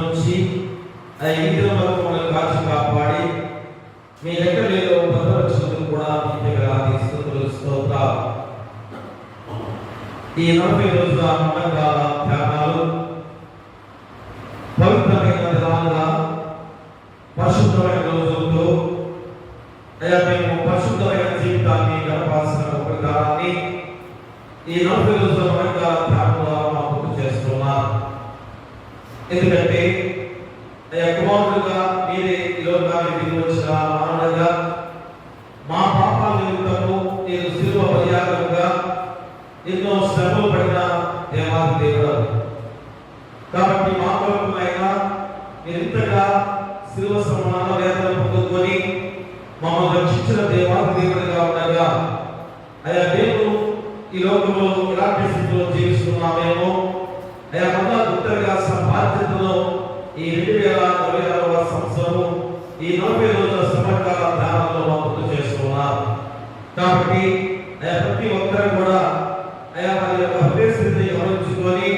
నుంచి ఈ దినం వరకు మమ్మల్ని కాచి కాపాడి మీ లెక్కలేలో భద్రపరిచినందుకు కూడా మీకు స్తుతులు స్తోత్రాలు. ఈ 40 రోజుల మండకాల ధ్యానాలు పవిత్రమైన దినాలుగా పరిశుద్ధమైన రోజులతో మేము పరిశుద్ధమైన జీవితాన్ని గడపాల్సిన ప్రకారాన్ని ఈ 40 రోజుల మండకాల ధ్యానం ద్వారా మా గుర్తు చేస్తున్నాం. ఎందుకంటే కుమారుడుగా మీరే ఈ లోకానికి దిగి వచ్చిన మానవుడుగా మా పాపాల నిమిత్తము నేను శిలువ బలియాగముగా ఎన్నో శ్రమలు పడిన దేవాది దేవుడు. కాబట్టి మా కొరకునైనా మీరు ఇంతగా శిలువ సమాన వేదన పొందుకొని మమ్మల్ని రక్షించిన దేవాది దేవుడిగా ఉండగా మేము ఈ లోకంలో ఇలాంటి స్థితిలో జీవిస్తున్నామేమో మళ్ళా గుర్తుగా బాధ్యతలో ఈ 2026వ సంవత్సరము ఈ 40 రోజుల సమకాల ధ్యానంలో గుర్తు చేస్తున్నారు. కాబట్టి ప్రతి ఒక్కరు కూడా వారి యొక్క హృదయస్థితిని గమనించుకొని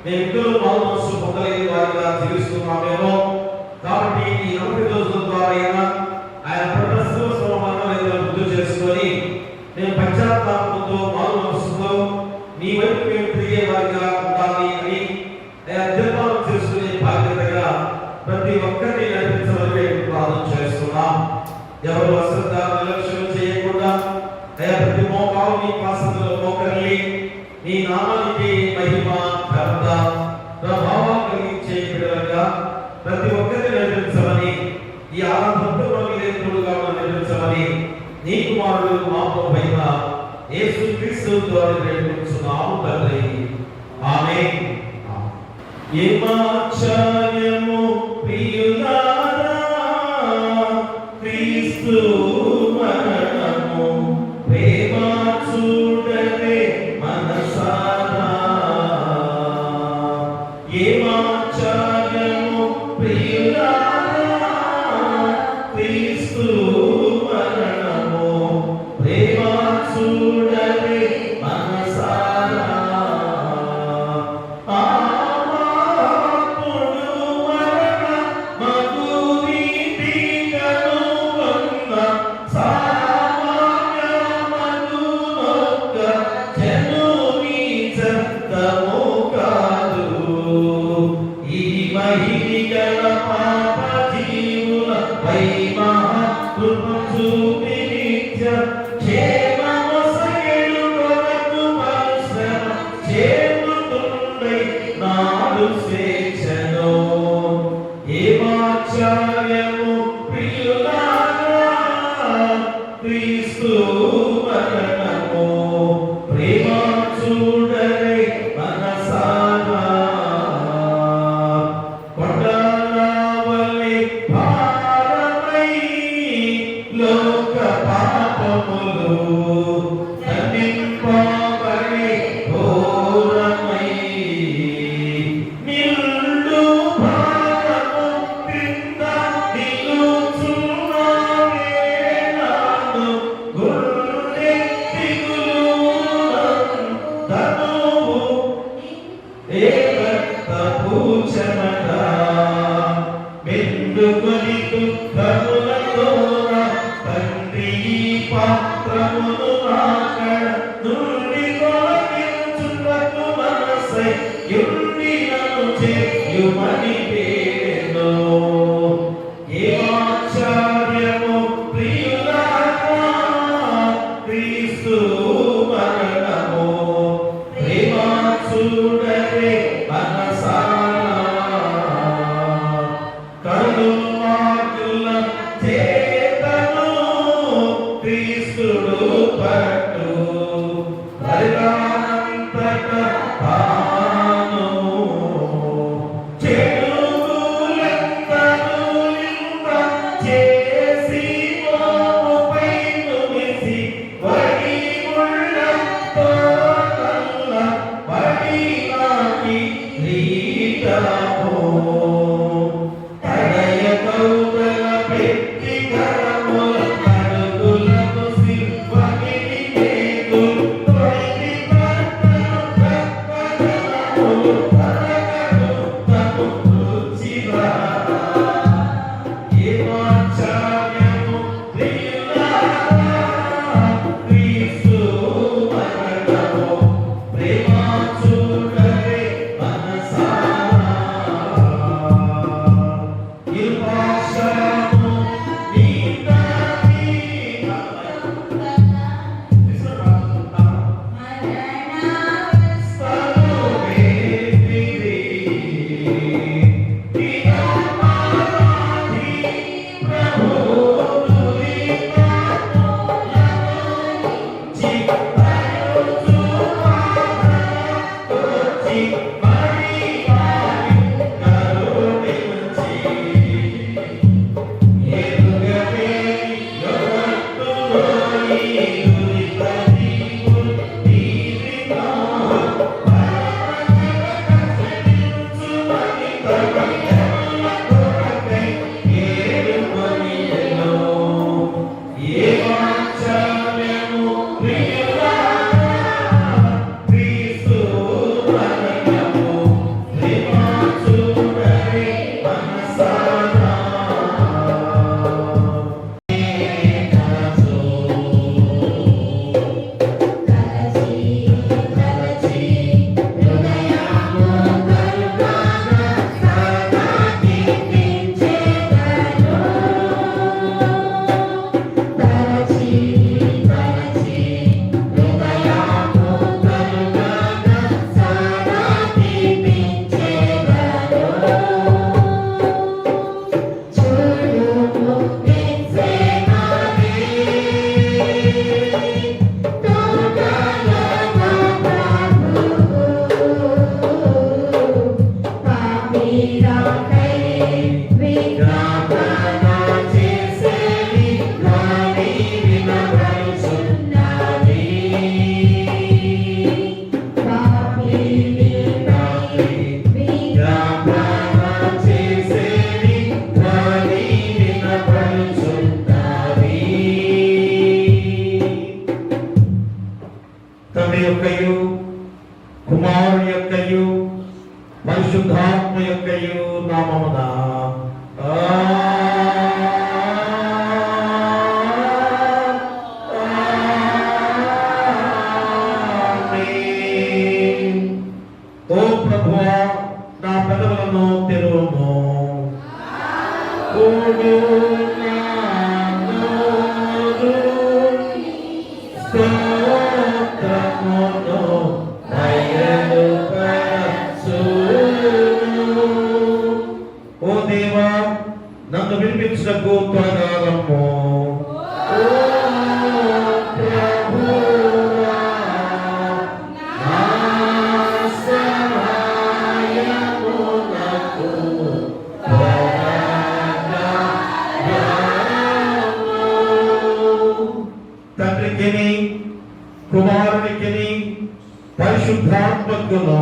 మేము ఇద్దరు మారు మనసు పొందలేని వారిగా జీవిస్తున్నామేమో. కాబట్టి ఈ 40 రోజుల ద్వారా ఆయన ప్రదర్శన గుర్తు చేసుకొని మేము పశ్చాత్తాపంతో మారు మనసుతో మీ వైపు మేము తిరిగే వారిగా ఉండాలి అని నిర్మాణం చేసుకునే బాధ్యతగా ప్రతి ఒక్కరిని నడిపించమని ప్రార్థన చేస్తున్నాం. ఎవరు అశ్రద్ధ నిర్లక్ష్యం చేయకుండా ప్రతి మోకాలు మీ పాసంలో మోకరిల్లి మీ నామానికి మహిమ ఘనత ప్రభావం కలిగించే బిడ్డలుగా ప్రతి ఒక్కరిని నడిపించమని ఈ ఆరాధనలో మీరే తోడుగా నడిపించమని నీ కుమారుడు మా ప్రభువైన యేసుక్రీస్తు ద్వారా వేడుకుంటున్నాము తండ్రి. ఆమేన్. ఏమాశ్చర్యము ప్రియులారా క్రీస్తు మరణము ప్రేమ చూడవే మనసారా. ఏమాశ్చర్యము ప్రియులారా క్రీస్తు మరణము ప్రేమ చూడవే మనసారా. ఏమాశ్చర్యము ప్రియులారా క్రీస్తు మరణము ప్రేమ చూడవే మనసారా. కొండలవలె భారమై లోక పాపములు తన్నింపబడి ఘోరమై నిండు భారము క్రింద నిలుచున్నావే నాను గుండె దిగులునందనువు ఏ రక్తపు చెమట మెండుకొని దుఃఖములతోన తండ్రి పాత్రమును నాకడ నుండి తొలగించుటకు మనసై యుండి నన్ను చేయుమని వేడెను. ఏమాశ్చర్యము ప్రియులారా క్రీస్తు మరణము ప్రేమ చూడవే మనసారా. కరుణాకుల చేతను క్రీస్తుడు పట్టు పరిగానంతట తాను చెడుగులెంతను నింద చేసి మోముపై నుమిసి వడి ముళ్ళతో కల్ల వడి నాకి రీతము తడయ కౌదల పెట్టి కరముల అడుగులకు సివ్వగిని కేతులు తొడిగి పట్టను ప్రక్కనములు తరగ పరిశుద్ధాత్మ యొక్కయు నామమున ఓ ప్రభువా, నా పెదవులను తెరువుము. ఓ దేవా, నన్ను వినిపించకు త్వరగా రమ్ము. తండ్రికిని కుమారునికిని పరిశుద్ధాత్మకును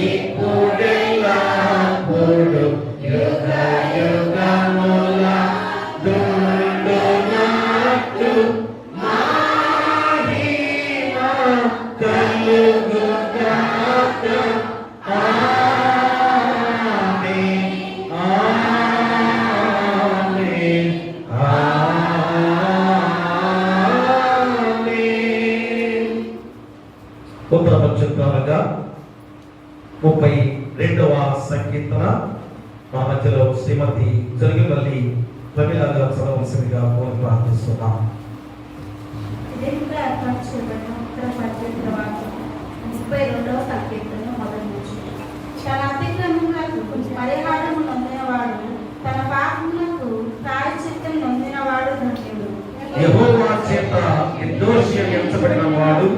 ఇప్పుడెల్లప్పుడు యుగ యుగముల దుండునట్టు మహిమ కలుగుగాక. ఆమేన్, ఆమేన్, ఆమేన్. ఉత్తరపక్షంగా 32వ సంకీర్తన మా మధ్యలో శ్రీమతి జరిగిమల్లి ప్రమిళ గారు చదవలసిందిగా కోరి ప్రార్థిస్తున్నాం. 32వ సంకీర్తన మొదటి నుంచి. తన అతిక్రమములకు పరిహారము నొందినవాడు, తన పాపములకు ప్రాయశ్చిత్తం నొందినవాడు ధన్యుడు. యెహోవా చేత నిర్దోషి ఎంచబడిన వాడు,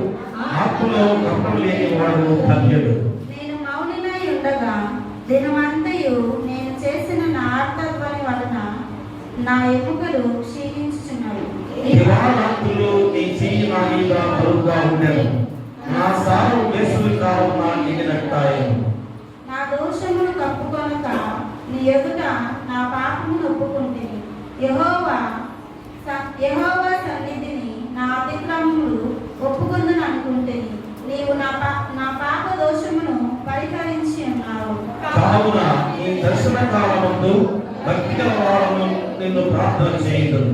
ఆత్మలో కపటం లేని వాడు ధన్యుడు. నేను మౌనినై ఉండగా దినమంతయు నేను చేసిన నా ఆర్తధ్వని వలన నా ఎముకలు క్షీణించుచున్నవి. దివారాత్రులు నీ చెయ్యి నా మీద బరువుగా ఉండెను, నా సారం వేసవి కాలం నా నిండినట్టాయెను. నా దోషమును కప్పుకొనక నీ ఎదుట నా పాపమును ఒప్పుకుంటిని. యెహోవా సన్నిధిని నా అతిక్రమములు ఒప్పుకొందును అనుకుంటేని. నీవు నా పాప దోషమును పరిహరించి ఉన్నావు. కావున ఈ దర్శన కాలమందు భక్తి గల వారను నిన్ను ప్రార్థన చేయుదును.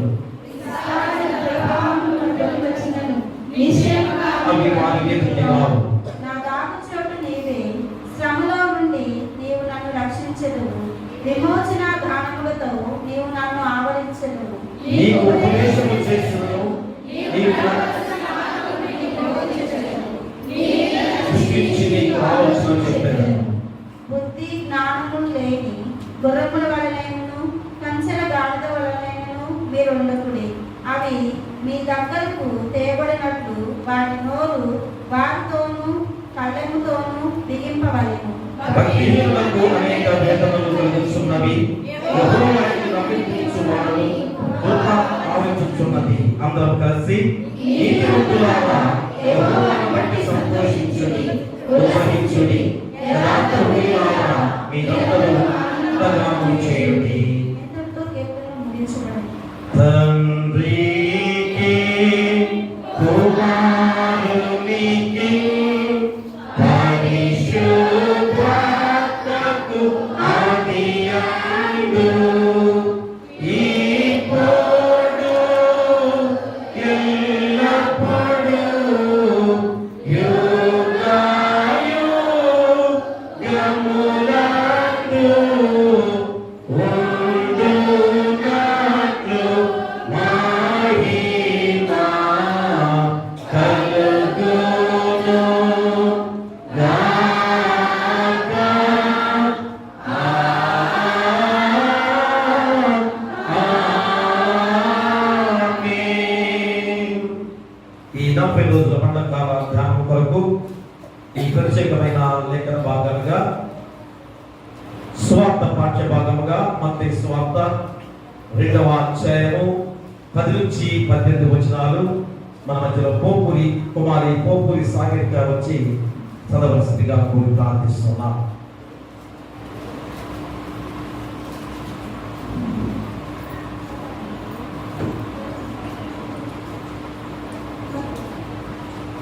అవి వారికి ధన్యవాదాలు. నా దాగు చోటు నీవే, శ్రమలో నుండి నీవు నన్ను రక్షించెదవు. విమోచన గానములతో నీవు నన్ను ఆవరించెదవు. నీకు ఉపదేశము చేసినను, సృష్టించి నీకు ఆలోచన చెప్పాను. బుద్ధి జ్ఞానములు లేని గుర్రముల వలనైనను కంచెల గాడిద వలనైనను మీరు ఉండకుడి. అవి మీ దగ్గరకు తేబడినట్లు వాటి నోరు వారితోనూ కళ్ళెముతోనూ బిగింపవలెను. భక్తిహీనులకు అనేక వేదనలు కలిగిస్తున్నవి, యెహోవాను నమ్మించువాడు కృప ఆవరించుచున్నది. అందరం కలిసి నీతిమంతులారా యెహోవాను బట్టి సంతోషించుడి, ఉత్సహించుడి. యథార్థ హృదయులారా మీరందరూ గానము చేయుడి. ఎంతటితో కీర్తన ముగించబడింది. తండ్రికి కుమారునికి పరిశుద్ధాత్మకు ఆదియందు ఇప్పుడు ఎల్లప్పుడూ యుగయుగములందు ఉండునట్లు మహిమ కలుగును గాక. ఆమేన్. ఈ 40 రోజుల పండగ కాల ధ్యానం కొరకు ఈ ప్రత్యేకమైన లేఖన భాగాలుగా సువార్త పాఠ్య భాగముగా మత్తయి సువార్త 2వ అధ్యాయము 10 నుంచి 18 వచనాలు మన మధ్యలో కుమారి పోపూరి సాగరిక వచ్చి చదవలసిందిగా కోరి ప్రార్థిస్తున్నాం.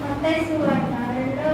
మత్తయి సువార్త 2వ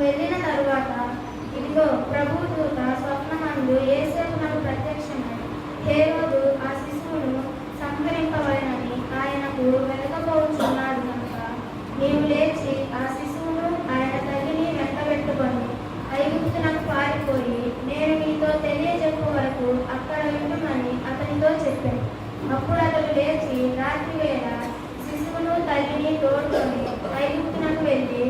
వెళ్ళిన తరువాత ఇదిగో ప్రభువు దూత స్వప్నమందు యోసేపునకు ప్రత్యక్షమై, హేరోదు ఆ శిశువును సంహరింపవలెనని ఆయనకు వెనుకపోవచ్చున్నాడు కనుక నీవు లేచి ఆ శిశువును ఆయన తల్లిని వెంటబెట్టుకొని ఐగుప్తునకు పారిపోయి నేను నీతో తెలియజెప్పు వరకు అక్కడ ఉండుమని అతనితో చెప్పాను. అప్పుడు అతడు లేచి రాత్రి వేళ శిశువును తల్లిని తోడుకొని ఐగుప్తునకు వెళ్ళి,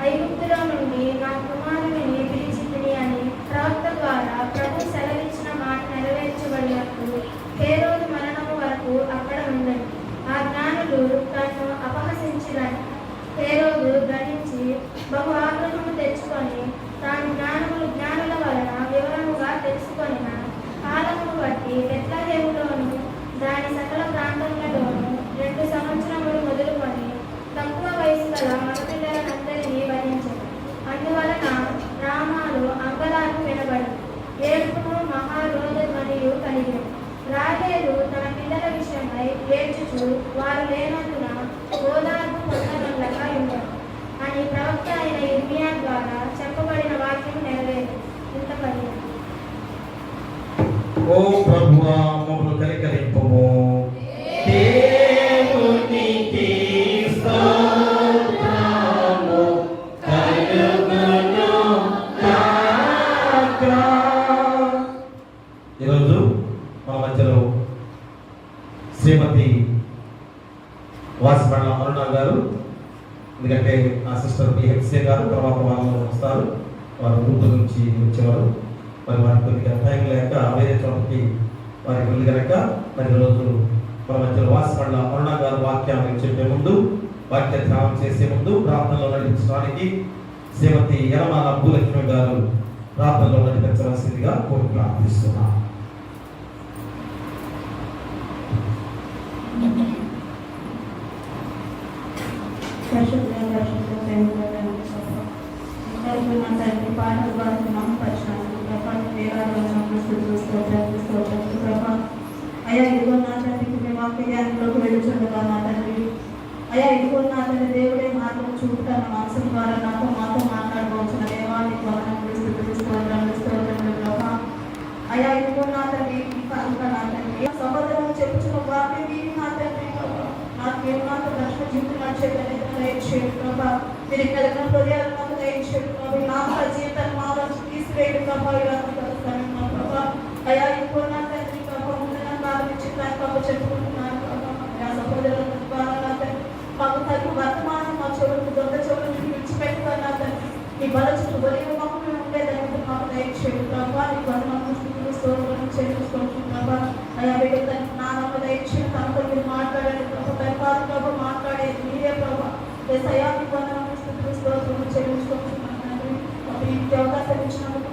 ఐగుప్తులో నుండి నా కుమారుని పిలిచితిని అని ప్రవక్త ద్వారా ప్రభు సెలవిచ్చిన మాట నెరవేర్చబడినప్పుడు హేరోదు మరణము వరకు అక్కడ ఉండను. ఆ జ్ఞానులు తనను అపహసించిరని హేరోదు గ్రహించి బహు ఆగ్రహము తెచ్చుకొని తాను జ్ఞానుల వలన వివరముగా తెలుసుకొనిన కాలమును బట్టి బెత్లెహేములోను దాని సకల ప్రాంతములలోను 2 సంవత్సరములు మొదలుకొని తక్కువ వయసు గల మగపిల్లలందరినీ వధించను. అందువలన రామాలో అంగలార్పు వినబడి ఏడుపును మహారోదధ్వనియు కలిగెను. రాహేలు తన పిల్లల విషయమై ఏడ్చుచు వారు లేనందున ఓదార్పు పొందనట్లుగా ఉండరు అని ప్రవక్త అయిన ఇర్మియా ద్వారా చెప్పబడిన వాక్యం నెరవేరు. ఇంత పర్యాయం. ఓ ప్రభువా మమ్మల్ని కనికరింపుము. దేవునికి స్తోత్రము కలుగును గాక. ఈరోజు మన మధ్యలో శ్రీమతి వాసిపండ్ల అరుణ గారు, ఎందుకంటే ఆ సిస్టర్ బిహెచ్సే గారు తర్వాత వాళ్ళు వస్తారు, వారు గ్రూప్ నుంచి వచ్చేవారు. మరి వారికి కొద్దిగా టైం లేక వేరే చోటకి వారికి వెళ్ళి కనుక మరి రోజు మన మధ్యలో వాసిపండ్ల అరుణ గారు వాక్యాన్ని చెప్పే ముందు, వాక్య ధ్యానం చేసే ముందు ప్రార్థనలో నడిపించడానికి శ్రీమతి యలమాల భూలక్ష్మి గారు ప్రార్థనలో నడిపించవలసిందిగా కోరి ప్రార్థిస్తున్నాం. అయ్యా ఇదిగో నా తండ్రికి మేము వాక్యానికి వెళ్ళుచుండగా నా తండ్రి, అయ్యా ఇదిగో నా తండ్రి దేవుడే మార్గం చూపుతాను మాంసం ద్వారా నాతో మాతో మాట్లాడుకోవచ్చున్న దేవాన్ని అయ్యా ఇదిగో నా తండ్రి నా తండ్రి సహోదరం చెప్పుచున్న వాక్యం నా తండ్రి నాకేం నాకు దర్శన జీవితం నడిచేదని దయచేయండి ప్రభా. మీరు కలిగిన హృదయాలు మాకు దయచేయండి ప్రభా. నా జీవితాన్ని మా వచ్చి తీసివేయడు ప్రభా. ప్రభా అయ్యా ఇప్పుడు నా తండ్రి ప్రభా ముందుగా ప్రారంభించడానికి ప్రభు చెప్పుకుంటున్నాను ప్రభా. నా సహోదరుల ద్వారా నా తండ్రి మాకు తల్లి వర్తమానం మా చెవులకు దొంగ చెవులను విడిచిపెట్టుగా నా తండ్రి ఈ బల చుట్టూ బలివ మాకు మేము ఉండేదాన్ని మాకు దయచేయండి ప్రభా. నీ వర్తమానం స్తోత్రం చేయించుకుంటున్నాం ప్రభా. అయ్యా బిడ్డ నా నమ్మ దయచేయండి తనతో మీరు మాట్లాడండి ప్రభా. పరిపాలన ప్రభా మాట్లాడేది మీరే ప్రభా. సయాన్ని వందనాలు స్తోత్రం చేయించుకుంటున్నాం తండ్రి. ఇంటి అవకాశం ఇచ్చినందుకు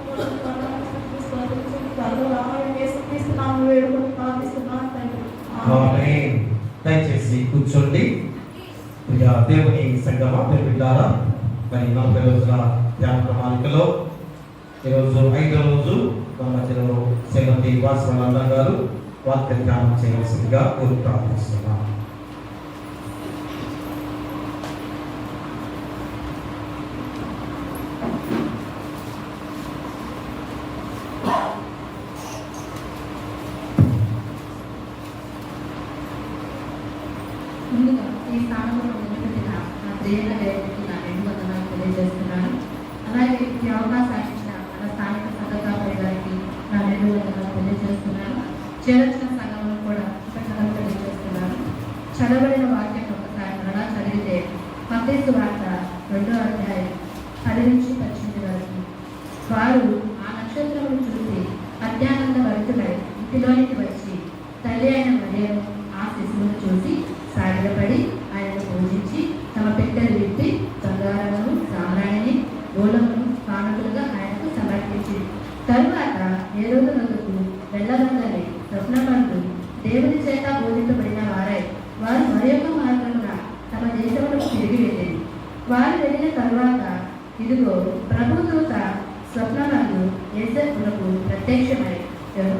దయచేసి కూర్చోండి. దేవుని సంగమా బిడ్డారా, మరి 40 రోజుల ధ్యాన ప్రణాళికలో ఈరోజు 5వ రోజు మన మధ్యలో శ్రీమతి వాసిపండ్ల గారు వాక్య ధ్యానం చేయవలసిందిగా కోరి ప్రార్థిస్తున్నాం. ముందుగా ఈ స్థానంలో నిలబెట్టిన నా ప్రియమైన దేవుడికి నా 2 వందనాలు తెలియజేస్తున్నాను. అలాగే ఈ అవకాశాన్ని ఇచ్చిన మన స్థానిక సంఘకాపరి గారికి నా 2 వందనాలు తెలియజేస్తున్నాను. చేరొచ్చిన సంఘంలో కూడా కృతజ్ఞతలు తెలియజేస్తున్నాను. చదవబడిన వాక్యం ఒకసారి మరలా చదివితే మత్తయి సువార్త 2వ అధ్యాయం 10-18 వరకు, వారు ఆ నక్షత్రమును చూసి అత్యానంద భరితులై ఇంటిలోనికి వచ్చి తల్లి అయిన మరియను ఆ శిశువును చూసి సాగిలపడి ఆయనను పూజించి తమ పెట్టెలు విప్పి బంగారమును సామ్రాణిని గోళమును కానుకలుగా ఆయనకు సమర్పించి తరువాత హేరోదు నొద్దకు వెళ్ళగంగలి స్వప్నమందు దేవుని చేత బోధింపబడిన వారై వారు మరొక మార్గమున తమ దేశములకు తిరిగి వెళ్ళింది. వారు వెళ్ళిన తరువాత ఇదిగో ప్రభుదూత స్వప్నమందు యోసేపునకు ప్రత్యక్షమై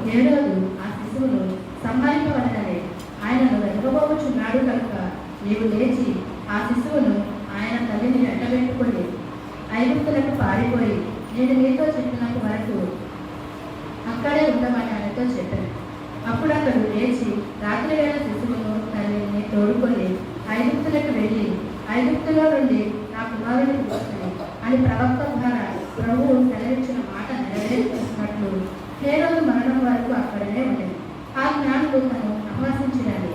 హేరోదు ఆ శిశువును సంహరింపవలెనని ఆయనను వెనుకబోచున్నాడు కనుక నీవు లేచి ఆ శిశువును ఆయన తల్లిని వెంటబెట్టుకొని ఐగుప్తులకు పారిపోయి నేను నీతో చెప్పినంత వరకు అక్కడే ఉండమని ఆయనతో చెప్పాను. అప్పుడు అతడు లేచి రాత్రి వేళ శిశువును తల్లిని తోడుకొని ఐగుప్తులకు వెళ్ళి ఐగుప్తులో నుండి నా కుమారుని తీసుకుని అని ప్రవక్త ద్వారా ప్రభువు సెలవిచ్చిన మాట నెరవేర్చినట్లు హేరోదు మరణం వరకు అక్కడనే ఉండేది. ఆ జ్ఞానులు తను ఆహ్వానించినది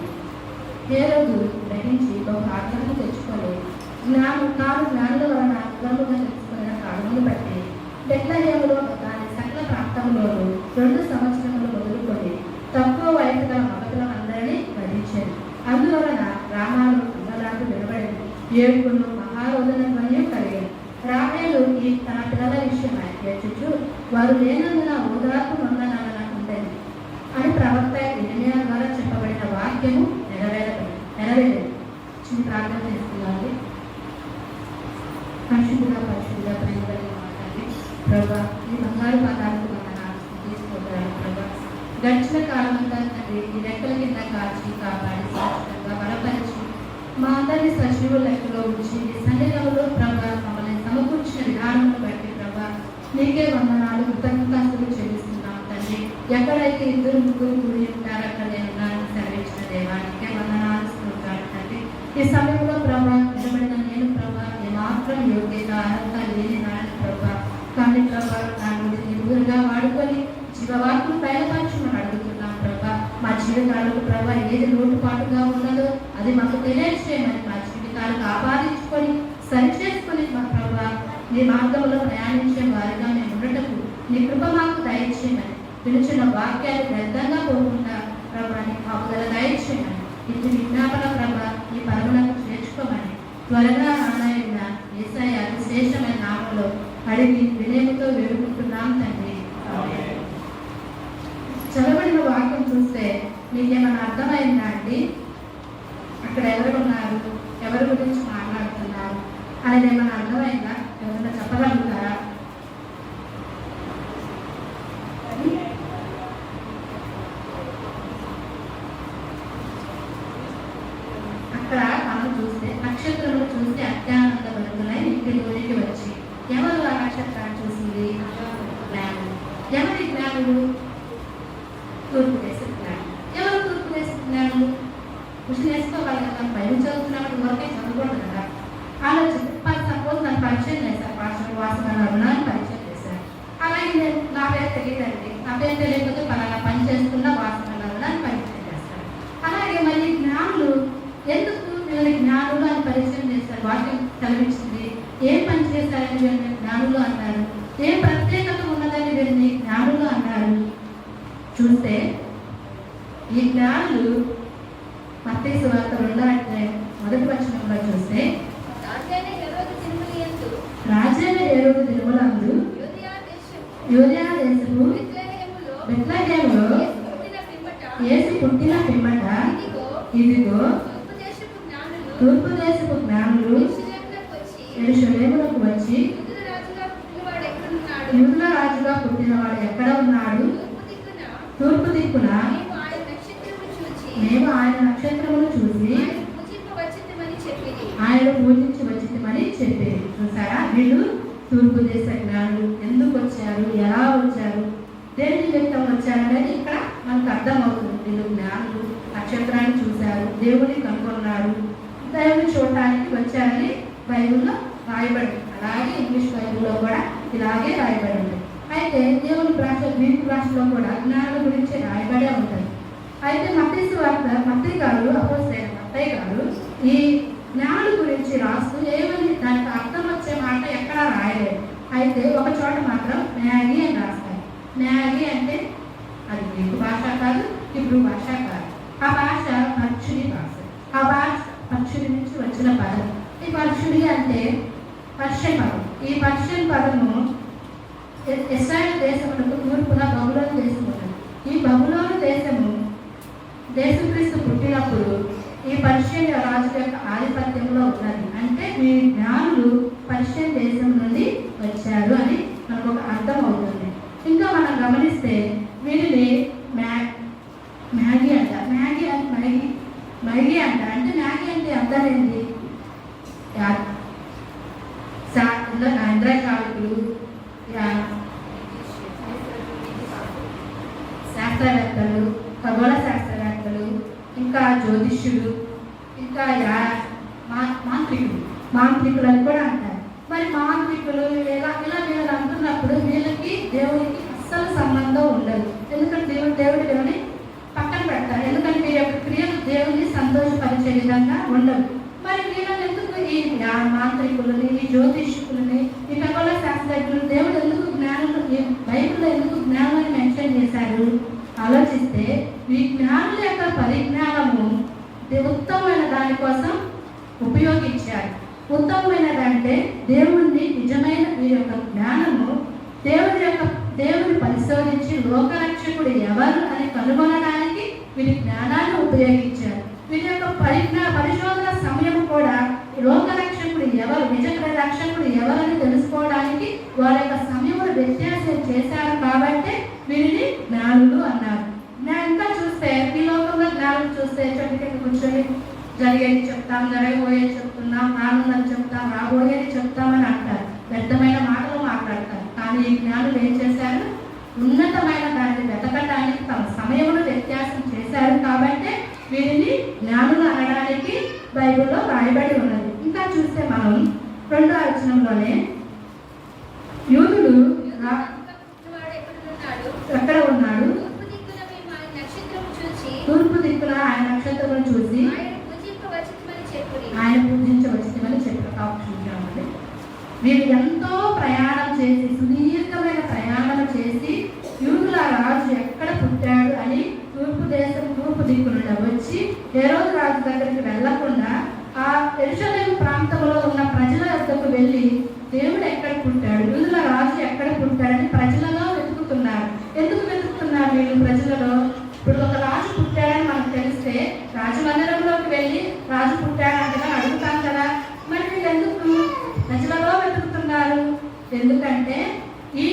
హేరోదు గ్రహించి బహు ఆత్మను తెచ్చుకొని తాను జ్ఞానుల వలన కులముగా తెలుసుకున్న కారణములు బట్టి బెత్లెహేములో దాని సకల ప్రాంతంలోనూ 2 సంవత్సరములు మొదలుకొని తక్కువ వయసు గల మగతులందరినీ వధించారు. అందువలన గ్రామాలు అందలాంటి నిలబడింది. ఏడుగురు మహారోధన ధ్వనియు కలిగారు. రాహేలు ఈ తన పిల్లల విషయమై ఏడ్చుచు వారు లేనందున ఓదార్పు నొందనన ఉంటుంది అని ప్రవక్త ఇర్మియా ద్వారా చెప్పబడిన వాక్యము నెరవేరేది. చిన్న ప్రార్థన చేస్తున్నాను. పరిశుద్ధుగా ప్రేమగా మాట్లాడి ప్రభా ఈ బంగారు పదాలకు తీసుకోగలను. ప్రభా గడిచిన కాలమంతా తండ్రి ఈ రెక్కల కింద కాల్చి కాపాడి శాశ్వతంగా బలపరిచి మా అందరినీ సజీవ లెక్కలో ఉంచి ఈ సన్నిధిలో ప్రభా మమ్మల్ని సమకూర్చిన విధానమును బట్టి ప్రభా నీకే వందనాలు కృతజ్ఞతలు చెల్లిస్తున్నాం తండ్రి. ఎక్కడైతే 2-3 కూడి ఉంటారో అక్కడ నేను ఉన్నానని సెలవిచ్చిన దేవా నీకే వందనాలు స్తోత్రాలు తండ్రి. ఈ సమయంలో ప్రభా నిలబడిన నేను ప్రభా ఏమాత్రం యోగ్యత అర్హత లేని నాయన ప్రభా కానీ ప్రభా దాన్ని నిలువురుగా వాడుకొని జీవవాక్కులు బయలుపరచమని అడుగుతున్నాం ప్రభా. మా జీవితాలకు ప్రభా ఏది లోటుపాటుగా ఉన్నదో అది మాకు తెలియచేయమని మా జీవితాలకు ఆపాదించుకొని సరిచేసుకొని మా ప్రభా నీ మార్గంలో ప్రయాణించే వారిగా మేము ఉండటకు నీ కృప మాకు దయచేయమని పిలిచిన వాక్యాలు వ్యర్థంగా పోకుండా ప్రభా నీ కాపుదల దయచేయమని ఇది విజ్ఞాపన ప్రభా ఈ పరములకు చేర్చుకోమని త్వరగా ఆనాయన యేసయ్య విశేషమైన నామంలో అడిగి వినయముతో వేడుకుంటున్నాం తండ్రి. చదవబడిన వాక్యం చూస్తే మీకేమైనా అర్థమైందా అండి? అక్కడ ఎవరు ఉన్నారు, ఎవరి గురించి మాట్లాడుతున్నారు అనేది ఏమైనా అర్థమైందా? ఎవరైనా చెప్పగలుగుతారా? అక్కడ మనం చూస్తే నక్షత్రములు చూసి అత్యానంద భరితులై ఇంటిలోనికి వచ్చి ఎవరు ఆ నక్షత్రాన్ని చూసింది? ఎవరి జ్ఞానులు? తూర్పు దేశ జ్ఞానులు. ఎవరు తూర్పు దేశ జ్ఞానులు? కృషి నేర్చుకోవాలి కదా, బయలు చదువుతున్నప్పుడు వరకే చదువుకోండి కదా. ఆలోచించి సపోజ్ నన్ను పరిచయం చేశారు, పాస్టర్ వాసనాలు అని పరిచయం చేశారు. అలాగే నేను నా పేరు తెలియదండి, నా పేరు తెలియకపోతే పలానా పని చేస్తున్న వాసనాలు అని పరిచయం చేస్తారు. అలాగే మళ్ళీ జ్ఞానులు ఎందుకు వీళ్ళని జ్ఞానులు అని పరిచయం చేస్తారు? వాక్యం కలిగించింది. ఏం పని చేశారని వీళ్ళని జ్ఞానులు అన్నారు? ఏం ప్రత్యేకత ఉన్నదని వీళ్ళని జ్ఞానులు అన్నారు? చూస్తే ఈ జ్ఞానులు మత్తయి సువార్త 2వ అధ్యాయం 1వ వచనంలో చూస్తే రాజైన హేరోదు దినములందు యూదయ దేశము బెత్లెహేములో యేసు పుట్టిన పిమ్మట ఇదిగో తూర్పు దేశపు జ్ఞానులు యెరూషలేమునకు వచ్చి యూదుల రాజుగా పుట్టినవాడు ఎక్కడ ఉన్నాడు? తూర్పు దిక్కున మేము ఆయన నక్షత్రమును చూసి ఆయన పూజించి వచ్చిందని చెప్పి. చూసారా, వీళ్ళు తూర్పు దేశ జ్ఞానులు ఎందుకు వచ్చారు, ఎలా వచ్చారు, దేని నిమిత్తం వచ్చారనేది ఇక్కడ మనకు అర్థమవుతుంది. వీళ్ళు జ్ఞానులు నక్షత్రాన్ని చూశారు, దేవుని కనుగొన్నారు, దేవుని చూడటానికి వచ్చారని బైబిల్లో రాయబడి, అలాగే ఇంగ్లీష్ బైబిల్లో కూడా ఇలాగే రాయబడి ఉంది. అయితే దేవుని భాష గ్రీకు భాషలో కూడా జ్ఞానుల గురించి రాయబడే ఉంటుంది. అయితే మత్తయి సువార్త మత్తయి గారు అపోస్తలుడైన మత్తయి గారు ఈ జ్ఞానుల గురించి రాస్తూ ఏమని దానికి అర్థం వచ్చే మాట ఎక్కడా రాయలేదు. అయితే ఒక చోట మాత్రం మ్యాగీ అని రాస్తారు. మ్యాగీ అంటే అది గ్రీకు భాష కాదు, హిబ్రూ భాష కాదు. ఆ భాష పర్షియన్ భాష. ఆ భాష పర్షియన్ నుంచి వచ్చిన పదం. ఈ పర్షియన్ అంటే పర్షియన్ పదం. ఈ పర్షియన్ పదము ఇశ్రాయేలు దేశమునకు తూర్పున బబులోను దేశం ఉన్నది. ఈ బబులోను దేశము యేసుక్రీస్తు పుట్టినప్పుడు ఈ పర్షియన్ రాజు యొక్క ఆధిపత్యంలో ఉన్నది. అంటే మీ జ్ఞానులు పర్షియన్ దేశం నుండి వచ్చారు అని మనకు ఒక అర్థం అవుతుంది. ఇంకా మనం గమనిస్తే వీరిని మ్యాగీ అంట. మ్యాగీ అంటే మ్యాగీ అంట. అంటే మ్యాగీ అంటే అర్థం ఏంటి? జ్యోతిష్యుడు, ఇంకా మాంత్రికులు అని కూడా అంటారు. మరి మాంత్రికులు ఇలా వీళ్ళు అంటున్నప్పుడు వీళ్ళకి దేవుడికి అస్సలు సంబంధం ఉండదు. ఎందుకంటే దేవుడి దేవుని పక్కన పెడతారు. ఎందుకంటే వీరి యొక్క క్రియలు దేవుని సంతోషపరిచే విధంగా ఉండవు. మరి వీళ్ళని ఎందుకు ఈ మాంత్రికులని, ఈ జ్యోతిష్కులని, ఈ ఖగోళ శాస్త్రజ్ఞులు దేవుడు ఎందుకు జ్ఞానులు, ఈ బైబిల్లో ఎందుకు జ్ఞానాన్ని మెన్షన్ చేశారు ఆలోచిస్తే, ఈ జ్ఞానుల యొక్క పరిజ్ఞానము ఉత్తమమైన దానికోసం ఉపయోగించారు. ఉత్తమమైనదంటే దేవుణ్ణి, నిజమైన వీరి యొక్క జ్ఞానము దేవుని పరిశోధించి లోకరక్షకుడు ఎవరు అని కనుగొనడానికి వీరి జ్ఞానాన్ని ఉపయోగించారు. వీరి యొక్క పరిశోధన సమయం కూడా లోకరక్షకుడు ఎవరు, నిజ రక్షకుడు ఎవరని తెలుసుకోవడానికి వారి యొక్క సమయమును వ్యత్యాసం చేశారు. కాబట్టి వీరిని జ్ఞానులు అన్నారు. ఇంకా చూస్తే ఈ లోకంలో జ్ఞానులు చూస్తే చెట్టు కింద కూర్చొని జరిగేది చెప్తాం, జరగబోయేది చెప్తున్నాం, ఆనందాన్ని చెప్తాం, రాబోయేది చెప్తామని అంటారు. వ్యర్థమైన మాటలు మాట్లాడతారు. కానీ ఈ జ్ఞానులు ఏం చేశారు? ఉన్నతమైన దాన్ని వెతకడానికి తమ సమయమును వ్యత్యాసం చేశారు. కాబట్టి వీరిని జ్ఞానులు అనడానికి బైబిల్లో రాయబడి ఉన్నది. ఇంకా చూస్తే మనం 2వ వచనంలోనే యూదులు ఎక్కడ ఉన్నాడు? తూర్పు దిక్కున ఆయన నక్షత్రం చూసి ఆయన పూజించవచ్చునని చెప్పామండి. వీరు ఎంతో ప్రయాణం చేసి, సుదీర్ఘమైన ప్రయాణం చేసి యూదుల రాజు ఎక్కడ పుట్టాడు అని తూర్పు దిక్కు నుండి వచ్చి హేరోదు రాజు దగ్గరికి వెళ్లకుండా ఆ యెరూషలేము ప్రాంతంలో ఉన్న ప్రజల వద్దకు వెళ్ళి దేవుడు ఎక్కడ పుట్టాడు, యూదుల రాజు ఎక్కడ పుట్టాడని ప్రజలలో వెతుకుతున్నారు. ఎందుకు వెతుకుతున్నారు వీళ్ళు ప్రజలలో? ఇప్పుడు ఒక రాజు పుట్టాడని మనకు తెలిస్తే రాజమందిరంలోకి వెళ్ళి రాజు పుట్టాడంటే అడుగుతాం కదా. మరి వీళ్ళు ఎందుకు ప్రజలలో వెతుకుతున్నారు? ఎందుకంటే ఈ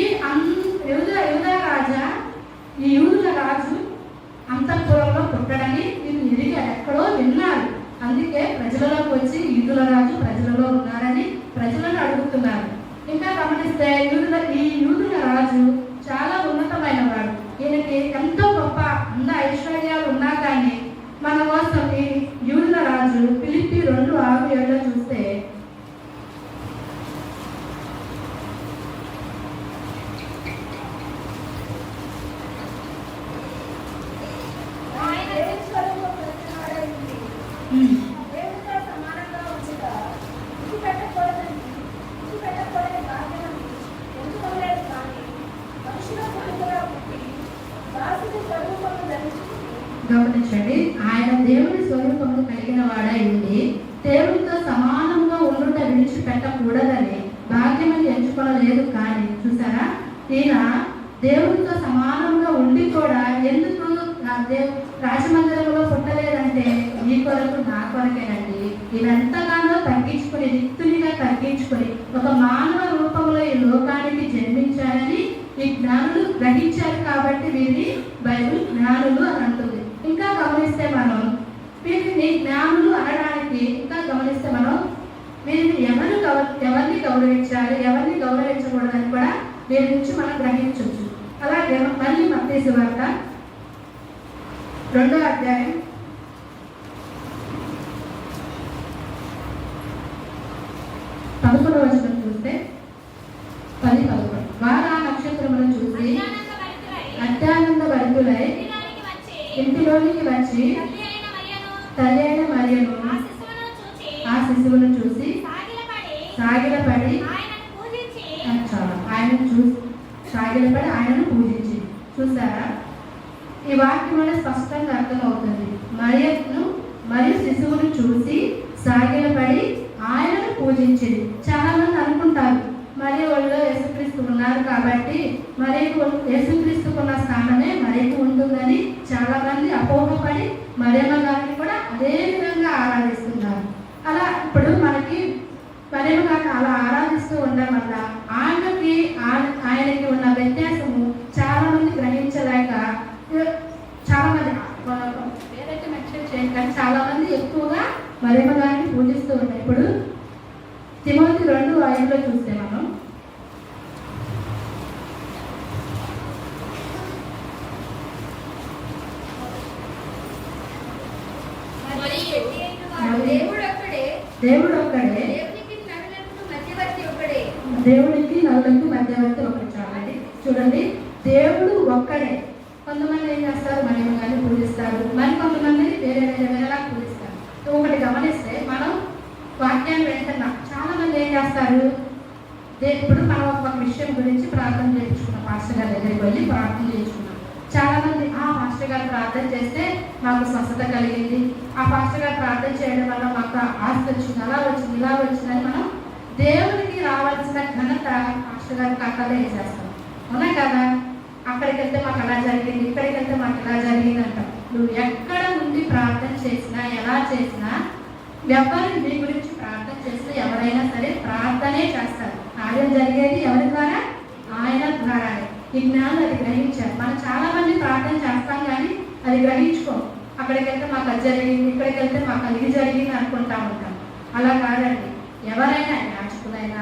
యూదుల రాజు అంతఃపురంలో పుట్టడని వీళ్ళు ఎరిగారు, ఎక్కడో విన్నారు. అందుకే ప్రజలలోకి వచ్చి యూదుల రాజు ప్రజలలో ఉన్నారని ప్రజలను అడుగుతున్నారు. ఇంకా గమనిస్తే ఈ యూదుల రాజు చాలా ఉన్నతమైన వాడు. ఈయనకి ఎంతో గొప్ప ఐశ్వర్యాలు ఉన్నా కానీ మన కోసం ఈ యూదుల రాజు ఫిలిప్పీ 2:6-7 చూస్తే గమనించండి, ఆయన దేవుని స్వరూపము కలిగిన వాడై ఉండి దేవునితో సమానంగా ఉండుట విడిచిపెట్టకూడదని భాగ్యమని ఎంచుకోలేదు. కానీ చూసారా, ఈయన దేవునితో సమానంగా ఉండి కూడా ఎందుకు రాజమందిరంలో పుట్టలేదంటే ఈ కొరకు నా కొరకేనండి. ఈయన ఎంతగానో తగ్గించుకొని, రిక్తునిగా తగ్గించుకొని ఒక మానవ రూపంలో ఈ లోకానికి జన్మించారని ఈ జ్ఞానులు గ్రహించారు. కాబట్టి వీరిని బైబిల్ జ్ఞానులు అని అంటుంది. ఇంకా గమనిస్తే మనం వీరిని జ్ఞానులు అనడానికి వీరిని ఎవరిని గౌరవించాలి, ఎవరిని గౌరవించకూడదని కూడా వీరి నుంచి మనం గ్రహించవచ్చు. అలాగే మళ్ళీ మత్తయి సువార్త 2వ అధ్యాయం 11వ వచనం చూస్తే 10-11 వారు ఆ నక్షత్రములను చూసి అత్యానంద భరితులై ఇంటిలోనికి వచ్చి తల్లి అయిన మరియను ఆ శిశువును చూసి సాగిలపడి ఆయనను పూజించి. చూసారా, ఈ వాక్యంలో స్పష్టంగా అర్థమవుతుంది. మరియు శిశువును చూసి సాగిలపడి ఆయనను పూజించింది. చాలా మంది అనుకుంటారు మరి వాళ్ళు యేసుక్రీస్తు ఉన్నారు కాబట్టి మరి యేసుక్రీస్తుకున్న స్థానమే మరీకు ఉంటుందని చాలా మంది అపోహపడి మరియమ్మ గారిని కూడా అదే విధంగా ఆరాధిస్తున్నారు. అలా ఇప్పుడు మనకి మరియమ్మ గారిని అలా ఆరాధిస్తూ ఉండడం వల్ల ఆయనకి ఉన్న వ్యత్యాసము చాలా మంది గ్రహించలేక చాలా మంది వేరైతే మెన్షన్ చేయడానికి చాలా మంది ఎక్కువగా మరియమ్మ గారిని పూజిస్తూ ఉంటారు. ఇప్పుడు తిమోతి 2:5 చూస్తే మనం దేవుడు ఒక్కడే, దేవుడు ఒక్కడే, దేవునికి నరులకు మధ్యవర్తి ఒక్కడే. దేవుడికి నరులకు మధ్యవర్తి ఒకటి. చాలండి. చూడండి, దేవుడు ఒక్కడే. కొంతమంది ఏం చేస్తారు, మనల్ని పూజిస్తారు, మరి కొంతమంది వేరే వేరేలా పూజిస్తారు. ఒకటి గమనిస్తే మనం వాక్యాన్ని వింటున్నాం. చాలా మంది ఏం చేస్తారు, ఇప్పుడు మనం ఒక విషయం గురించి ప్రార్థన చేయించుకున్నాం, పాస్టర్ గారి దగ్గరికి వెళ్ళి ప్రార్థన చేయించుకున్నాం. చాలా మంది ఆ పాస్టర్ గారు ప్రార్థన చేస్తే మాకు స్వస్థత కలిగింది, ఆ పాస్టర్ గారు ప్రార్థన చేయడం వల్ల మాకు ఆస్తి వచ్చింది, అలా వచ్చింది, ఇలా వచ్చిందని మనం దేవునికి రావాల్సిన ఘనత పాస్టర్ గారి ఖాతాలో వేసేస్తాం. అవునా కదా? అక్కడికి వెళ్తే మాకు అలా జరిగింది, ఇక్కడికి వెళ్తే మాకు ఇలా జరిగింది అంటాం. నువ్వు ఎక్కడ ఉండి ప్రార్థన చేసినా, ఎలా చేసినా, ఎవరు నీ గురించి ప్రార్థన చేస్తే ఎవరైనా సరే ప్రార్థనే చేస్తారు. కార్యం జరిగేది ఎవరి ద్వారా? ఆయన ద్వారానే. ఈ జ్ఞానం అది గ్రహించారు. మనం చాలా మంది ప్రార్థన చేస్తాం కానీ అది గ్రహించుకోం. అక్కడికి వెళ్తే మాకు అది జరిగింది, ఇక్కడికి వెళ్తే మాకు అది జరిగింది అనుకుంటా ఉంటాం. అలా కాదండి. ఎవరైనా యాచకులైనా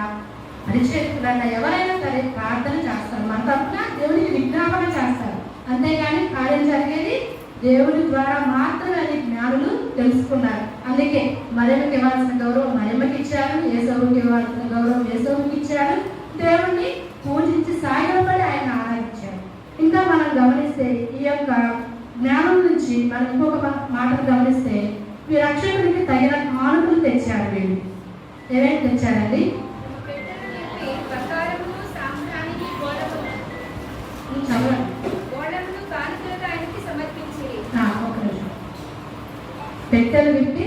పరిచయకులైనా ఎవరైనా సరే ప్రార్థన చేస్తారు, మన తరఫున దేవునికి విజ్ఞాపన చేస్తారు. అంతేగాని కార్యం జరిగేది దేవుడి ద్వారా మాత్రమే అని జ్ఞానులు తెలుసుకున్నారు. అందుకే మరియమ్మకి ఇవ్వాల్సిన గౌరవం మరియమ్మకి ఇచ్చారు, యేసవుకి ఇవ్వాల్సిన గౌరవం యేసవుకి ఇచ్చారు. దేవుణ్ణి పూజించి సాయపడి ఆయన ఆరాధించారు. ఇంకా మనం గమనిస్తే ఈ యొక్క జ్ఞానం నుంచి మనం ఇంకొక మాటను గమనిస్తే ఈ రక్షకుడికి తగిన కానుకలు తెచ్చారు. వీళ్ళు ఏమేమి తెచ్చారండి? బంగారమును, సాంబ్రాణిని, గోళమును కానుకలుగా ఆయనకి సమర్పించిరి. ఒక నిమిషం. పెట్టెలు విప్పి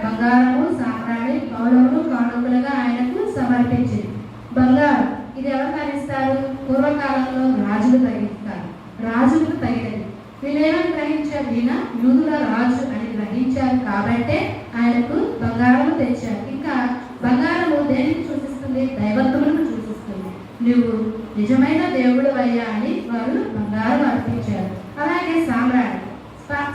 బంగారము, సాంబ్రాణి, గౌరవము కానుకలుగా ఆయనకు సమర్పించింది. బంగారం ఇది ఎవరు తగిస్తారు? పూర్వకాలంలో రాజులు తగిస్తారు. రాజులకు తగినది. వీళ్ళేమని గ్రహించారు? ఈయన యూదుల రాజు అని గ్రహించారు కాబట్టే ఆయనకు బంగారము తెచ్చారు. ఇంకా బంగారము దేనికి సూచిస్తుంది? దైవత్వములను సూచిస్తుంది. నువ్వు నిజమైన దేవుడు అయ్యా అని వారు బంగారం అర్పించారు. అలాగే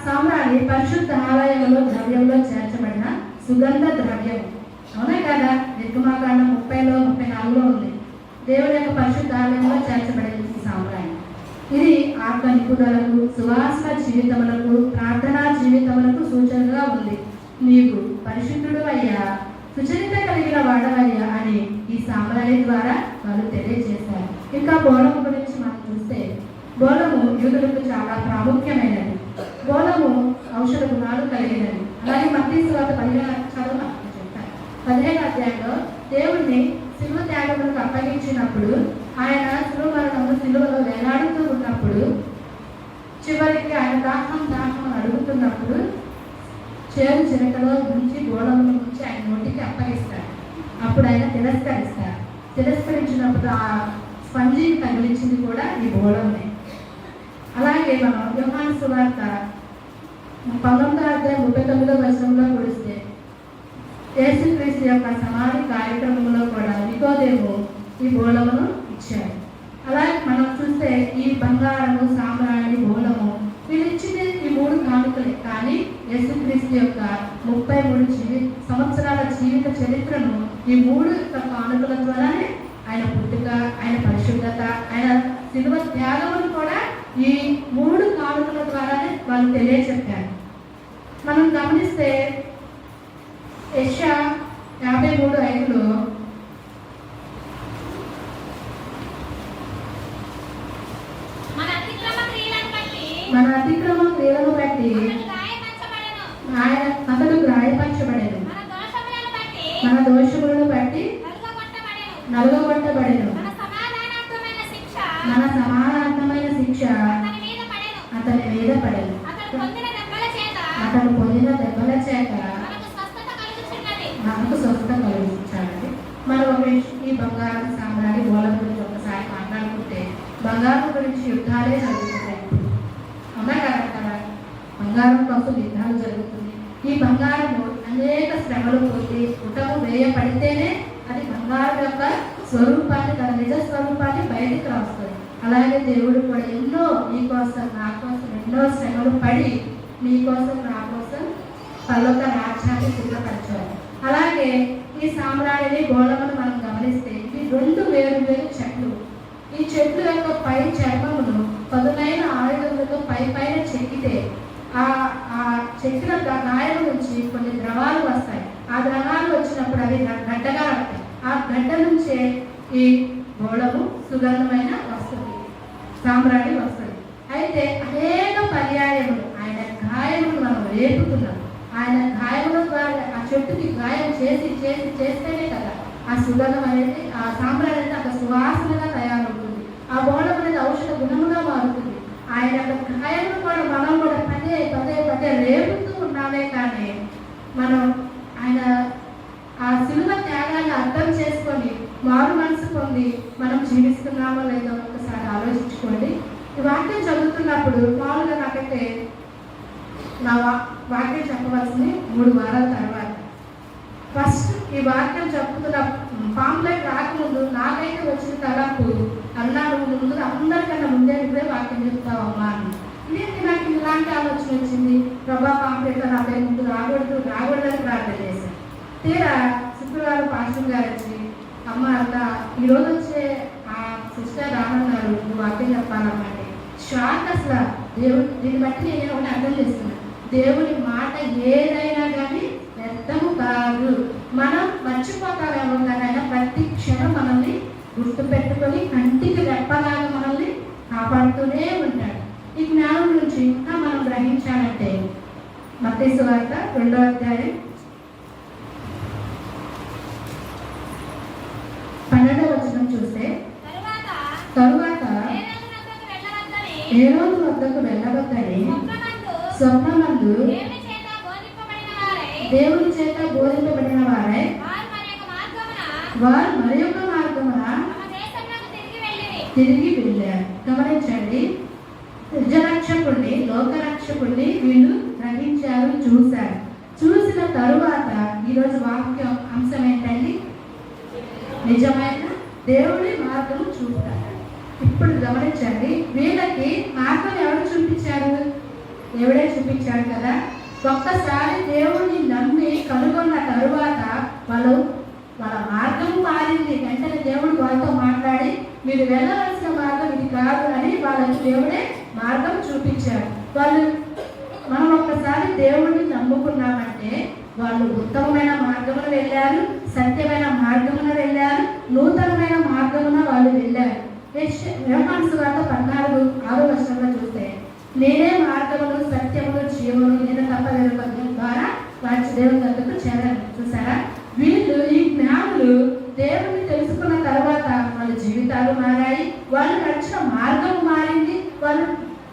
సామ్రాణి పరిశుద్ధ ఆలయంలో ద్రవ్యంలో చేర్చబడిన సుగంధ ద్రవ్యం. అవునా కదా? నిర్గమాకాండం 30లో 34లో ఉంది. దేవుని యొక్క పరిశుద్ధ ఆలయంలో చేర్చబడింది ఈ సామ్రాణి. ఇది ఆత్మ నిపుణులకు, సువాసన జీవితములకు, ప్రార్థనా జీవితములకు సూచనగా ఉంది. నీవు పరిశుద్ధుడు అయ్యా, సుచరిత కలిగిన వాడవయ్యా అని ఈ సామ్రాణి ద్వారా వాళ్ళు తెలియజేశారు. ఇంకా బోళము గురించి మనం చూస్తే బోళము యూదులకు చాలా ప్రాముఖ్యమైనది. బోళము ఔషధ గుణాలు కలిగినది. అలాగే మత్తయి సువార్త 15వ అధ్యాయంలో దేవుణ్ణి శిలువ త్యాగములకు అప్పగించినప్పుడు ఆయన శిలువ మరణంలో శిలువలో వేలాడుతూ ఉన్నప్పుడు చివరికి ఆయన దాహం అని అడుగుతున్నప్పుడు చేరు చిరకలో నుంచి గోడముల నుంచి ఆయన నోటికి అప్పగిస్తాడు. అప్పుడు ఆయన తిరస్కరిస్తారు. తిరస్కరించినప్పుడు ఆ స్పంజిని తగిలించింది కూడా ఈ గోడమే. అలాగే మనం యోహాను సువార్త 19వ అధ్యాయం 39వ వచనంలో చూస్తే యేసుక్రీస్తు యొక్క సమాధి కార్యక్రమంలో కూడా నికోదేము ఈ బోళమును ఇచ్చారు. అలాగే మనం చూస్తే ఈ బంగారము, సామ్రాణి, బోళము వీళ్ళిచ్చింది ఈ 3 కానుకలే. కానీ యేసుక్రీస్తు యొక్క 33 సంవత్సరాల జీవిత చరిత్రను ఈ 3 కానుకల ద్వారానే ఆయన పుట్టుక, ఆయన పరిశుద్ధత, ఆయన శిలువ త్యాగమును కూడా ఈ 3 కానుకల ద్వారానే వాళ్ళు తెలియచెప్పారు. మనం గమనిస్తే యెషయా 53:5లో మన అతిక్రమ క్రియలను బట్టి అతడు గాయపరచబడెను, మన దోషములను బట్టి నలుగగొట్టబడెను, మన సమానార్థమైన శిక్ష అతని మీద పడెను, అతను పొందిన దెబ్బల చేత మనకు స్వస్థత కలిగించాలండి. మనం ఈ బంగారం, సామ్రాణి, బోళం గురించి ఒకసారి మాట్లాడుకుంటే బంగారం గురించి యుద్ధాలే జరుగుతున్నాయి. అవునా కదా? బంగారం కోసం యుద్ధాలు జరుగుతుంది. ఈ బంగారము అనేక శ్రమలు పోతే పుటము వేయపడితేనే అది బంగారం యొక్క స్వరూపాన్ని, తన నిజ స్వరూపాన్ని బయటికి రాస్తుంది. అలాగే దేవుడు కూడా ఎన్నో నీ కోసం, నా కోసం ఎన్నో శ్రమలు పడి నీ కోసం, నా కోసం పర్లోక రాజ్యాన్ని సిద్ధపరచారు. అలాగే ఈ సామ్రాణిని, గోళమును మనం గమనిస్తే ఇవి 2 వేరు చెట్లు. ఈ చెట్లు యొక్క పై చర్మమును పదునైన ఆయుధములతో పైన చెక్కితే ఆ చెక్కిన గాయం నుంచి కొన్ని ద్రవాలు వస్తాయి. ఆ ద్రవాలు వచ్చినప్పుడు అవి గడ్డగా ఉంటాయి. ఆ గడ్డ నుంచే ఈ గోళము సుగంధమైన వస్తుంది, సాంబ్రాణి వస్తుంది. అయితే అనేక పర్యాయములు ఆయన గాయములు మనం రేపుతున్నాం. ఆయన గాయముల ద్వారా ఆ చెట్టుకి గాయం చేస్తేనే కదా ఆ సుగంధం అనేది, ఆ సాంబ్రాణి అనేది ఒక సువాసనగా తయారవుతుంది. ఆ బోళం అనేది ఔషధ గుణముగా మారుతుంది. ఆయన యొక్క గాయములు కూడా మనం కూడా పదే పదే పదే రేపుతూ ఉన్నామే. కానీ మనం ఆయన ఆ సిలువ త్యాగాన్ని అర్థం చేసుకొని మారు మనసు పొంది మనం జీవిస్తున్నామో లేదో ఒకసారి ఆలోచించుకోండి. ఈ వాక్యం చదువుతున్నప్పుడు మామూలుగా నాకైతే నా వాక్యం చెప్పవలసింది 3 వారాల తర్వాత. ఫస్ట్ ఈ వాక్యం చెప్పుతున్న పాంప్లెట్ రాకముందు నాకైతే వచ్చిన తలపు అన్నాడు, ముందు అందరికన్నా ముందే ఇప్పుడే వాక్యం చెప్తావమ్మా అని. నాకు ఇలాంటి ఆలోచన వచ్చింది. ప్రభా పాంప్లెట్ నా పేరు ముందు రాకూడదని ప్రార్థన చేశాను. తీరా శుక్రవారం పాస్టర్ గారు వచ్చి, అమ్మ అంతా ఈరోజు వచ్చే ఆ సిస్టర్ రానున్నారు, నువ్వు వాక్యం చెప్పాలమ్మంటే షాక్. అసలు దేవుడు దీన్ని బట్టి నేను ఒకటి అర్థం చేస్తున్నాను, దేవుని మాట ఏదైనా కానీ వ్యర్థము కాదు. మనం మర్చిపోతామేమో కానీ ఆయన ప్రతి క్షణం మనల్ని గుర్తుపెట్టుకొని కంటికి రెప్పలాగా మనల్ని కాపాడుతూనే ఉంటాడు. ఈ జ్ఞానం నుంచి ఇంకా మనం గ్రహించాలంటే మత్తయి సువార్త 2వ అధ్యాయం 12వ వచనం చూస్తే, తరువాత హేరోదు వద్దకు వెళ్ళవద్దని స్వప్నమందు దేవుని చేత బోధింపబడిన వారై వారు మరి యొక్క మార్గమున తిరిగి వెళ్ళారు. గమనించండి, నిజరక్షకుడిని లోకరక్షకుడిని వీళ్ళు గ్రహించారు, చూశారు. చూసిన తరువాత ఈరోజు వాక్యం అంశం ఏంటండి? నిజమైన దేవుడి మార్గము చూపుతారు. ఇప్పుడు గమనించండి, వీళ్ళకి మార్గం ఎవరు చూపించారు? దేవుడే చూపించాడు కదా. ఒక్కసారి దేవుడిని నమ్మి కనుగొన్న తరువాత వాళ్ళ మార్గం మారింది. వెంటనే దేవుడు వాళ్ళతో మాట్లాడి మీరు వెళ్ళవలసిన మార్గం ఇది కాదు అని వాళ్ళకి దేవుడే మార్గం చూపించాడు. మనం ఒక్కసారి దేవుడిని నమ్ముకున్నామంటే వాళ్ళు ఉత్తమమైన మార్గమున వెళ్ళారు, సత్యమైన మార్గమున వెళ్ళారు, నూతనమైన మార్గమున వాళ్ళు వెళ్ళారు. యోహాను సువార్త 14:6 చూస్తే, నేనే మార్గమును సత్యమును జీవమును, నేను తప్ప వేరొక ద్వారా వారి దేవుని వద్దకు చేరాను. చూసారా, వీళ్ళు ఈ జ్ఞానులు దేవుని తెలుసుకున్న తర్వాత వాళ్ళ జీవితాలు మారాయి, వాళ్ళు నడిచిన మార్గం మారింది, వాళ్ళు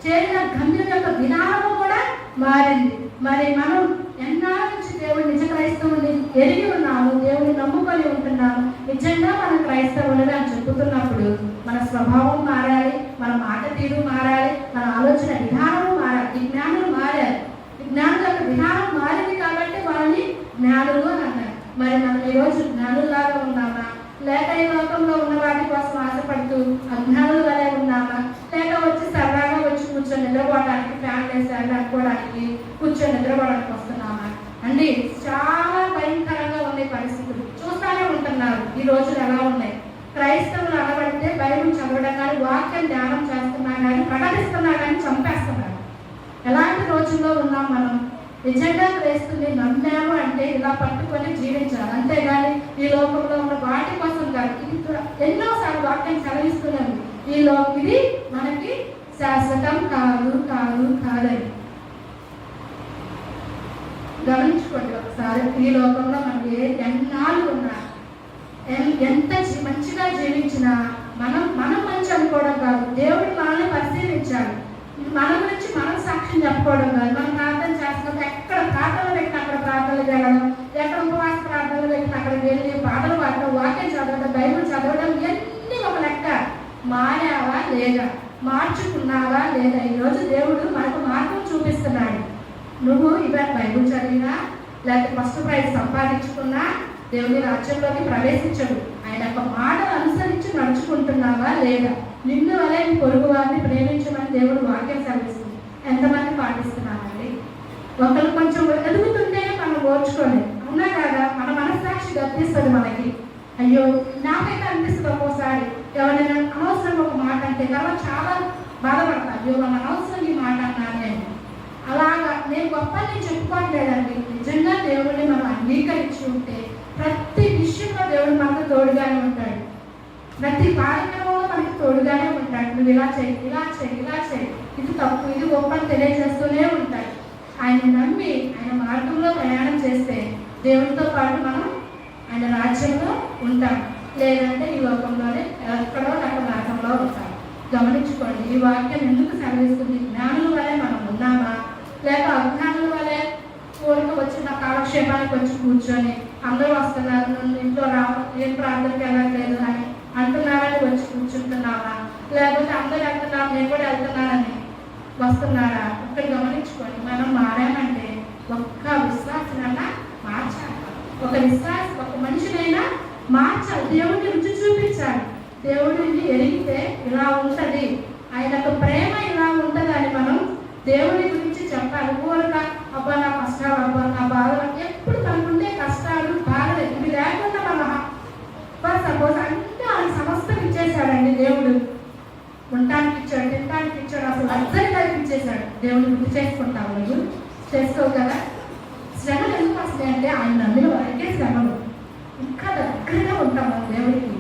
చేరిన గమ్యం యొక్క విధానము కూడా మారింది. మరి మనం ఎన్నాళ్ళ నుంచి దేవుడు నిజ క్రైస్తవుని ఎరిగి ఉన్నాము, దేవుని నమ్ముకొని ఉంటున్నాము, నిజంగా మన క్రైస్తవులుగా అని చెప్పుతున్నప్పుడు మన స్వభావం మారాలి, మన మాట తీరు మారాలి, మన ఆలోచన విధానము మారాలి. ఈ జ్ఞానులు మారారు. ఈ జ్ఞానుల యొక్క విధానం మారింది కాబట్టి వాళ్ళని జ్ఞానులు అని అన్నారు. మరి మనం ఈరోజు జ్ఞానుల్లాగా ఉన్నామా, లేక ఈ లోకంలో ఉన్న వాటి కోసం ఆశపడుతూ అజ్ఞానుల వలె ఉన్నామా, లేక వచ్చి సరదాగా వచ్చి కూర్చొని నిద్రపోవడానికి, ఫ్యాన్ వేసారు అనుకోవడానికి కూర్చొని నిద్రపోవడానికి వస్తున్నామా అండి? చాలా భయంకరంగా ఉన్నాయి పరిస్థితులు. చూస్తానే ఉంటున్నారు ఈ రోజులు ఎలా ఉన్నాయి. క్రైస్తవులు అనబడితే బైబిల్ చదవడం కానీ, వాక్యం ధ్యానం చేస్తున్నా కానీ, ప్రకటిస్తున్నా కానీ చంపేస్తున్నారు. ఎలాంటి రోజుల్లో ఉన్నాం మనం? నిజంగా క్రైస్తుని నమ్మాము అంటే ఇలా పట్టుకొని జీవించాలి, అంతేగాని ఈ లోకంలో ఉన్న వాటి కోసం కాదు. ఇది ఎన్నోసార్లు వాక్యం చదివిస్తున్నాను, ఇది మనకి శాశ్వతం కాదు కాదు కాదని. గమనించుకోండి ఒకసారి, ఈ లోకంలో మనకి ఎన్నాళ్ళు ఉన్నా, ఎంత మంచిగా జీవించినా మనం మంచి అనుకోవడం కాదు. దేవుడు మనల్ని పరిశీలించాలి. మన గురించి మనం సాక్ష్యం చెప్పుకోవడం కాదు. మనం ప్రార్థన చేస్తున్నాం, ఎక్కడ ప్రార్థనలు పెట్టిన అక్కడ ప్రార్థనలు చేయడం, ఎక్కడ ఉపవాస ప్రార్థనలు పెట్టిన అక్కడికి వెళ్ళి పాటలు పాడడం, వాక్యం చదవడం, బైబిల్ చదవడం, ఇవన్నీ ఒక లెక్క. మారావా లేదా, మార్చుకున్నావా లేదా? ఈరోజు దేవుడు మనకు మార్గం చూపిస్తున్నాడు. నువ్వు ఇవాళ బైబిల్ చదివినా, లేకపోతే ఫస్ట్ ప్రైజ్ సంపాదించుకున్నా దేవుని రాజ్యంలోకి ప్రవేశించడు. ఆయన యొక్క మాటలు అనుసరించి నడుచుకుంటున్నావా లేదా? నిన్ను వలె నీ పొరుగు వారిని ప్రేమించమని దేవుడు వాక్యం సెలవిస్తుంది. ఎంతమంది పాటిస్తున్నామండి? ఒకరు కొంచెం ఎదుగుతుంటేనే మనం ఓర్చుకోలేదు, అవునా కాదా? మన మనస్సాక్షి గర్తిస్తుంది మనకి. అయ్యో, నాకైతే అనిపిస్తుంది ఒక్కోసారి ఎవరైనా అనవసరం ఒక మాట అంటే తర్వాత చాలా బాధపడతాను. అయ్యో, మన అనవసరం ఈ మాట అన్నాను నేను. అలాగా నేను గొప్ప నేను చెప్పుకోవట్లేదండి. నిజంగా దేవుడిని మనం అంగీకరించి ఉంటే ప్రతి విషయంలో దేవుడు మనకు తోడుగానే ఉంటాడు. ప్రతి కార్యక్రమంలో మనకి తోడుగానే ఉంటాడు. నువ్వు ఇలా చేయి, ఇలా చేయి, ఇలా చేయి, ఇది తప్పు, ఇది గొప్ప అని తెలియజేస్తూనే ఉంటాడు. ఆయన నమ్మి ఆయన మార్గంలో ప్రయాణం చేస్తే దేవుడితో పాటు మనం ఆయన రాజ్యంలో ఉంటాం. లేదంటే ఈ లోకంలోనే ఎక్కడో అక్కడ నరకంలో ఉంటాం. గమనించుకోండి, ఈ వాక్యం ఎందుకు సెలవిస్తుంది? జ్ఞానుల వలె మనం ఉన్నామా, లేక అజ్ఞానుల వలె కోరిక వచ్చిన కాలక్షేపానికి వచ్చి కూర్చొని అందరూ వస్తున్నారు, ఇంట్లో ఏం ప్రార్థనకి వెళ్ళట్లేదు అని అంటున్నారని వచ్చి కూర్చుంటున్నావా, లేకపోతే అందరూ వెళ్తున్నారు నేను కూడా వెళ్తున్నానని వస్తున్నారా? ఇక్కడ గమనించుకోండి, మనం మారామంటే ఒక్క విశ్వాసనైనా మార్చాలి. ఒక మనిషినైనా మార్చాలి. దేవుడిని రుచి చూపించాలి. దేవుడిని ఎరిగితే ఇలా ఉంటుంది, ఆయన యొక్క ప్రేమ ఇలా ఉంటుంది అని మనం దేవుడి గురించి చెప్పాలి. ఊరగా అబ్బా నా కష్టాలు, అబ్బా నా బాధలు, ఎప్పుడు మనకుండే కష్టాలు బాధలు ఇవి లేకుండా మన సపోజ్ అంటే ఆయన సమస్తం ఇచ్చేసాడండి. దేవుడు ఉండటానికి ఇచ్చాడు, తినడానికి ఇచ్చాడు, అసలు అందరి కల్పించేశాడు. దేవుడిని గుర్తు చేసుకుంటావు, నువ్వు చేసుకోవు కదా. శ్రమలు ఎందుకు వస్తాయి అంటే ఆయన నమ్మిన వరకే శ్రమలు. ఇంకా దగ్గరగా ఉంటాం మనం దేవుడికి.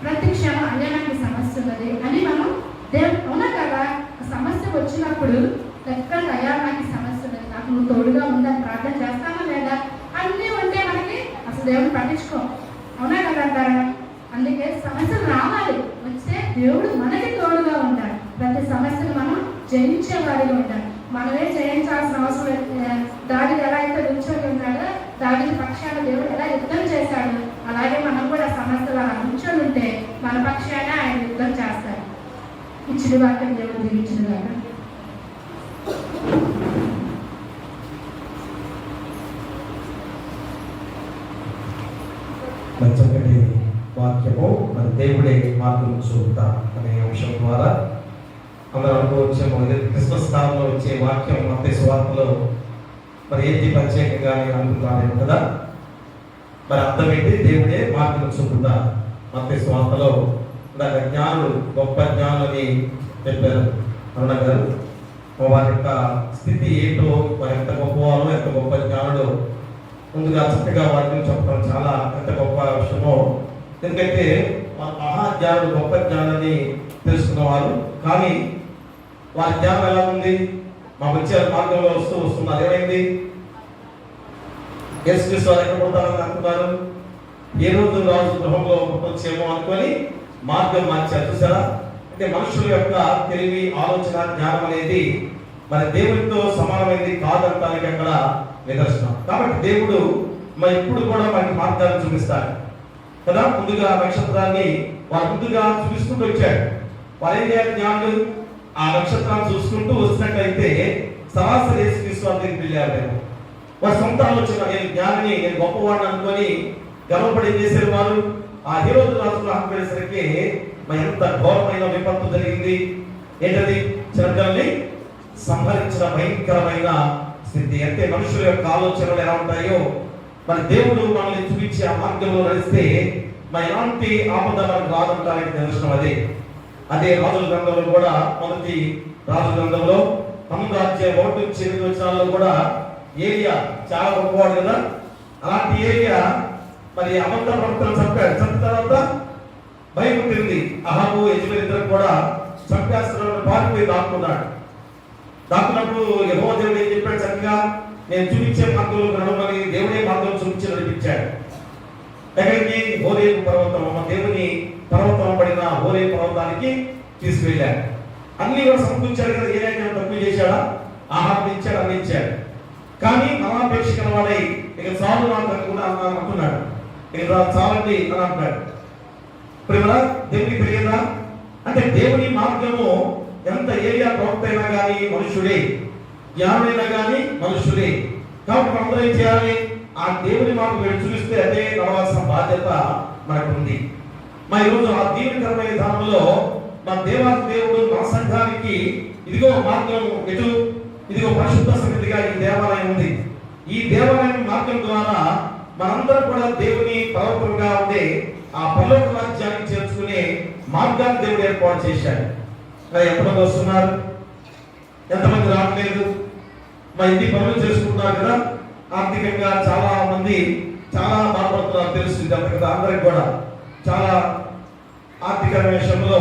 ప్రతి క్షణం అయ్యా నాకు సమస్య ఉన్నది అని మనం దేవుడు అవునా కదా. సమస్య వచ్చినప్పుడు దగ్గరగా అయ్యా నాకు సమస్య ఉన్నది, నాకు నువ్వు తోడుగా ఉందని ప్రార్థన చేస్తామా లేదా? అన్నీ ఉంటే మనకి అసలు దేవుడిని పట్టించుకో, అవునా కదా అంటారా? అందుకే సమస్యలు రావాలి, వస్తే దేవుడు మనకి తోడుగా ఉంటాడు. ప్రతి సమస్యను మనం జయించే వారిగా ఉంటాడు. మనమే జయించాల్సిన అవసరం. దావీదు ఎలా అయితే నిల్చొని ఉన్నాడో, దావీదు పక్షాన దేవుడు ఎలా యుద్ధం చేశాడు, అలాగే మనం కూడా సమస్యలు అలా నిల్చొని ఉంటే మన పక్షాన ఆయన యుద్ధం చేస్తారు. ఇచ్చిన వాక్యం దేవుడు దీవించిన వారు. చక్కటి వాక్యము మరి దేవుడే మార్గం చూపుతా అనే అంశం ద్వారా అందరూ అనుకోవచ్చేమో. క్రిస్మస్ కాలంలో వచ్చే వాక్యం మత్తయి సువార్తలో మరి ఏంటి ప్రత్యేకంగా నేను అనుకుంటాను కదా. మరి అర్థం ఏంటి? దేవుడే మార్గం చూపుతా. మత్తయి సువార్తలో జ్ఞానులు గొప్ప జ్ఞానులని చెప్పారు అరుణ గారు. వారి యొక్క స్థితి ఏంటో, వారి ఎంత గొప్పవారు, ఎంత గొప్ప జ్ఞానులు ముందుగా చక్కగా వాక్యం చెప్పడం చాలా ఎంత గొప్ప విషయమో. ఎందుకంటే మహాజ్ఞానులు గొప్ప జ్ఞానాన్ని తెలుసుకున్నవారు, కానీ వారి జ్ఞానం ఎలా ఉంది? మా వచ్చే మార్గంలో వస్తున్నారు. ఏమైంది? యేసుక్రీస్తు వారు ఎక్కడ పుడతారని అనుకున్నారు? ఏ రోజు రాజు గృహంలో పుట్టొచ్చేమో అనుకొని మార్గం మార్చారు. చూసారా? అంటే మనుషుల యొక్క తెలివి, ఆలోచన, జ్ఞానం అనేది మరి దేవుడితో సమానమైంది కాదంటానికి అక్కడ నిదర్శనం. కాబట్టి దేవుడు మరి ఎప్పుడు కూడా మనకి మార్గాన్ని చూపిస్తాడు కదా. ముందుగా నక్షత్రాన్ని వారు ముందుగా చూపిస్తుంటూ వచ్చాడు. వారు ఏం చేయాలి? జ్ఞానులు ఆ నక్షత్రాన్ని చూసుకుంటూ వస్తున్నట్టయితే సరాసరి యేసుక్రీస్తు దగ్గరికి వెళ్ళారు. వారి సొంత ఆలోచన, నేను జ్ఞానిని, నేను గొప్పవాడిని అనుకొని గర్వపడి చేశారు వారు. ఆ హేరోదు రాజుకు ఆహ్వానించేసరికి మరి ఎంత ఘోరమైన విపత్తు జరిగింది. ఏంటది? చిన్నపిల్లల్ని సంహరించిన భయంకరమైన స్థితి. అంటే మనుషుల యొక్క ఆలోచనలు ఎలా ఉంటాయో మరి దేవుడు మనల్ని చూపించి ఆ మార్గంలో నడిస్తే మరి ఎలాంటి ఆపద మనకు రాదంటానికి నిదర్శనం అదే. అదే రాజుల గ్రంథంలో కూడా, మొదటి రాజుల గ్రంథంలో 9:1-8 కూడా ఏలియా చాలా గొప్పవాడు కదా. అలాంటి ఏలియా మరి అబద్ధ ప్రవక్తలను చంపాడు. చంపిన తర్వాత భయం పుట్టింది. అహాబు, యెజెబెలు ఇద్దరు కూడా చంపేస్తున్నాడు, పారిపోయి దాక్కున్నాడు. దాక్కున్నప్పుడు యెహోవా దేవుడు ఏం చెప్పాడు? చక్కగా నేను చూపించే మార్గంలో నడవమని దేవుడే మార్గం చూపించి నడిపించాడు. ఎక్కడికి? హోరేబు పర్వతం, మా దేవుని పర్వతం పడిన హోరేబు పర్వతానికి తీసుకువెళ్ళాడు. అన్ని కూడా సమకూర్చాడు కదా. ఏదైనా తక్కువ చేశాడా? ఆహారం ఇచ్చాడు, అన్ని ఇచ్చాడు. కానీ మహాపేక్షికల వాడై ఇక చాలు నాకు అనుకున్నాడు. ఇక చాలండి అని అంటున్నాడు. ప్రేమ దేవునికి తెలియదా? అంటే దేవుని మార్గము ఎంత ఏరియా ప్రవక్త అయినా కానీ మనుషుడే, జ్ఞానైనా కానీ మనుషుడే. కాబట్టి మనందరం ఏం చేయాలి? ఆ దేవుని మార్గం చూపిస్తే అదే నడవాల్సిన బాధ్యత మనకు ఉంది. మా ఈరోజు ఆ దీవెనకరమైన విధానంలో మా దేవాది దేవుడు మన సంఘానికి ఇదిగో మార్గం ఎటు, ఇదిగో పరిశుద్ధ సన్నిధిగా ఈ దేవాలయం ఉంది. ఈ దేవాలయం మార్గం ద్వారా మనందరం కూడా దేవుని పర్వతంగా ఉండే ఆ పరలోక రాజ్యానికి చేర్చుకునే మార్గాన్ని దేవుడు ఏర్పాటు చేశాడు. ఎంతమంది వస్తున్నారు? ఎంతమంది రావట్లేదు? మా ఇంటి పనులు చేసుకుంటున్నారు కదా, ఆర్థికంగా చాలా మంది చాలా బాధపడుతున్నారు తెలుసు. కదా అందరికి కూడా చాలా ఆర్థిక విషయంలో